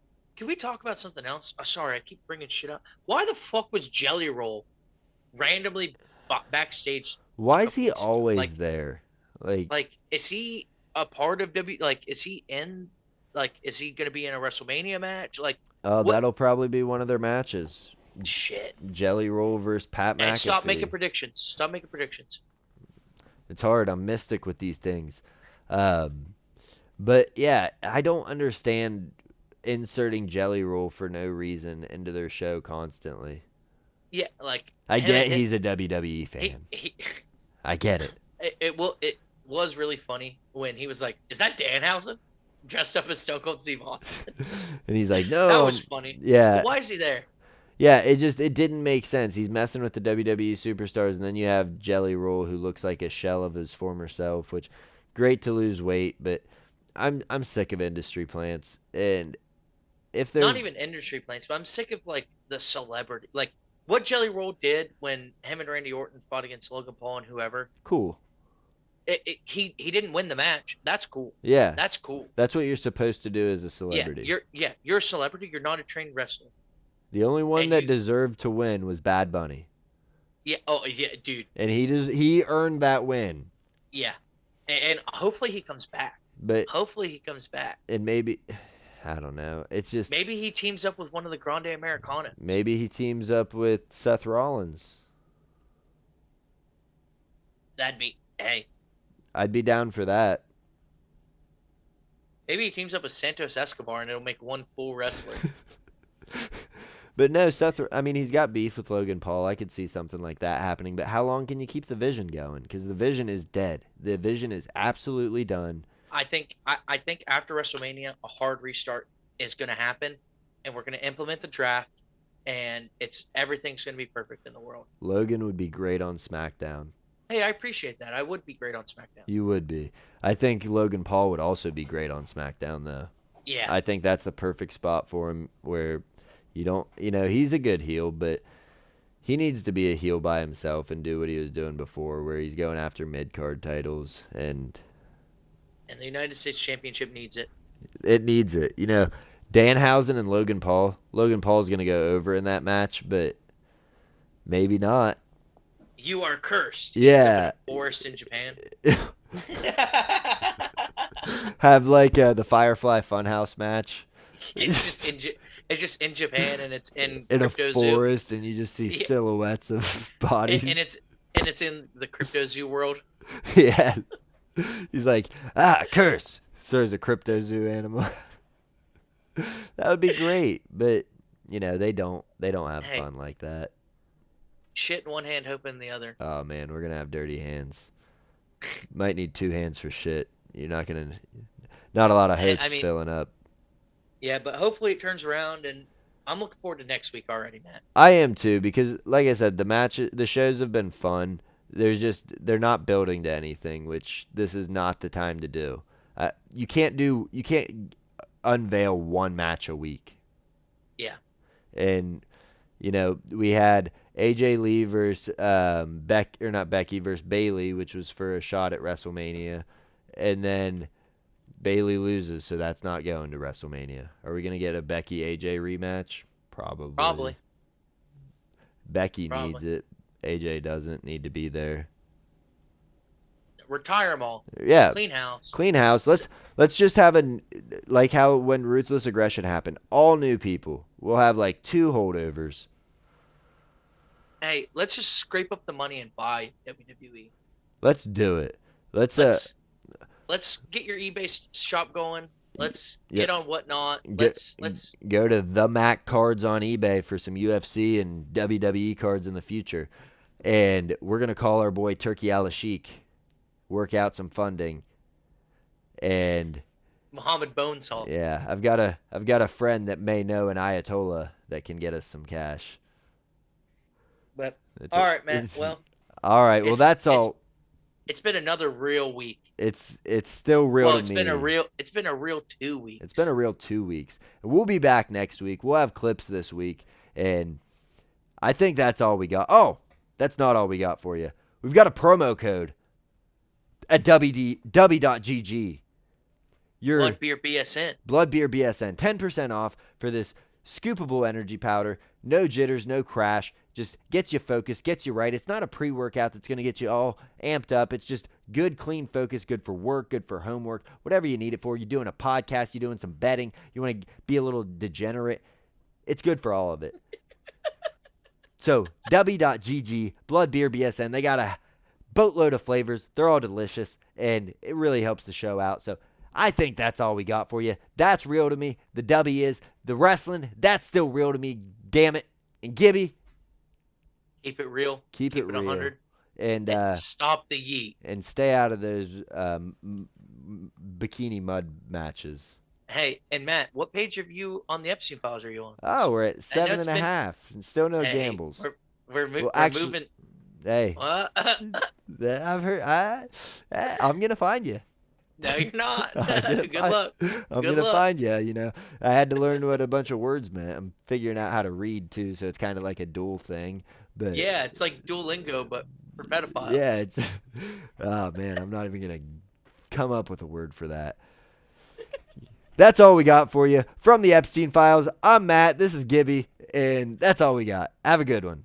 we talk about something else? Oh, sorry, I keep bringing shit up. Why the fuck was Jelly Roll randomly backstage? Why is he always there? Like, is he a part of W? Like, is he in? Like, is he going to be in a WrestleMania match? Like, that'll probably be one of their matches. Shit. Jelly Roll versus Pat McAfee. Stop making predictions. Stop making predictions. It's hard. I'm mystic with these things. But yeah, I don't understand inserting Jelly Roll for no reason into their show constantly. Yeah, like, I get he's a WWE fan. I get it. It was really funny when he was like, "Is that Danhausen?" Dressed up as Stone Cold Steve Austin. And he's like, "No." That was funny. Yeah. But why is he there? Yeah, it didn't make sense. He's messing with the WWE superstars, and then you have Jelly Roll, who looks like a shell of his former self, which great to lose weight, but I'm sick of industry plants. And if they're not even industry plants, but I'm sick of like the celebrity, like what Jelly Roll did when him and Randy Orton fought against Logan Paul and whoever. Cool. He didn't win the match. That's cool. Yeah. That's cool. That's what you're supposed to do as a celebrity. You're a celebrity. You're not a trained wrestler. The only one that deserved to win was Bad Bunny. Yeah. Oh, yeah, dude. and he earned that win. Yeah. And hopefully he comes back. But Hopefully he comes back. and maybe I don't know. It's just Maybe he teams up with one of the Grande Americanos. maybe he teams up with Seth Rollins. That'd be, hey, I'd be down for that. maybe he teams up with Santos Escobar and it'll make one full wrestler. But no, Seth. I mean, he's got beef with Logan Paul. I could see something like that happening. But how long can you keep the Vision going? Because the Vision is dead. The Vision is absolutely done. I think after WrestleMania, a hard restart is going to happen, and we're going to implement the draft, and everything's going to be perfect in the world. Logan would be great on SmackDown. Hey, I appreciate that. I would be great on SmackDown. You would be. I think Logan Paul would also be great on SmackDown, though. Yeah. I think that's the perfect spot for him where you don't, he's a good heel, but he needs to be a heel by himself and do what he was doing before, where he's going after mid-card titles, and the United States Championship needs it. it needs it. Danhausen and Logan Paul. Logan Paul's going to go over in that match, but maybe not. You are cursed. Yeah. Forest in Japan. Have like the Firefly Funhouse match. It's just in Japan, and it's in a Crypto Zoo. forest, and you just see silhouettes of bodies. And it's in the Crypto Zoo world. Yeah. He's like, curse. Throws a Crypto Zoo animal. That would be great, but they don't have fun like that. Shit in one hand, hope in the other. Oh man, we're gonna have dirty hands. Might need two hands for shit. You're not a lot of hopes filling up. Yeah, but hopefully it turns around, and I'm looking forward to next week already, Matt. I am too, because like I said, the shows have been fun. They're not building to anything, which this is not the time to do. You can't unveil one match a week. Yeah. And we had AJ Lee versus not Becky versus Bayley, which was for a shot at WrestleMania, and then Bayley loses, so that's not going to WrestleMania. Are we gonna get a Becky AJ rematch? Probably. Becky needs it. AJ doesn't need to be there. Retire them all. Yeah. Clean house. Clean house. Let's just have like how when Ruthless Aggression happened, all new people. We'll have like 2 holdovers. Hey, let's just scrape up the money and buy WWE. Let's do it. Let's get your eBay shop going. Let's get on Whatnot. Let's go to the Mac cards on eBay for some UFC and WWE cards in the future. And we're going to call our boy Turkey Al-Sheikh, work out some funding. And Muhammad Bonesalt. Yeah, I've got a friend that may know an Ayatollah that can get us some cash. But all right, man. Well, all right. Well, that's all. It's been another real week. It's still real to me. It's been a real 2 weeks. It's been a real 2 weeks. And we'll be back next week. We'll have clips this week, and I think that's all we got. Oh, that's not all we got for you. We've got a promo code at w.gg. Blood Beer BSN. Blood Beer BSN. 10% off for this scoopable energy powder. No jitters, no crash. Just gets you focused, gets you right. It's not a pre-workout that's going to get you all amped up. It's just good, clean focus, good for work, good for homework, whatever you need it for. You're doing a podcast, you're doing some betting, you want to be a little degenerate. It's good for all of it. So, w.gg, Blood Beer BSN. They got a boatload of flavors. They're all delicious, and it really helps the show out. So, I think that's all we got for you. That's real to me. The W is the wrestling. That's still real to me. Damn it. And Gibby, keep it real. Keep it real. 100. And stop the yeet. And stay out of those bikini mud matches. Hey, and Matt, what page of you on the Epstein Files are you on? Oh, we're at 7.5, and still no gambles. We're moving. Hey, I've heard. I'm gonna find you. No, you're not. Good luck. I'm going to find you, I had to learn what a bunch of words meant. I'm figuring out how to read, too, so it's kind of like a dual thing. But yeah, it's like Duolingo, but for pedophiles. Yeah, it's... Oh, man, I'm not even going to come up with a word for that. That's all we got for you. From the Epstein Files, I'm Matt. This is Gibby, and that's all we got. Have a good one.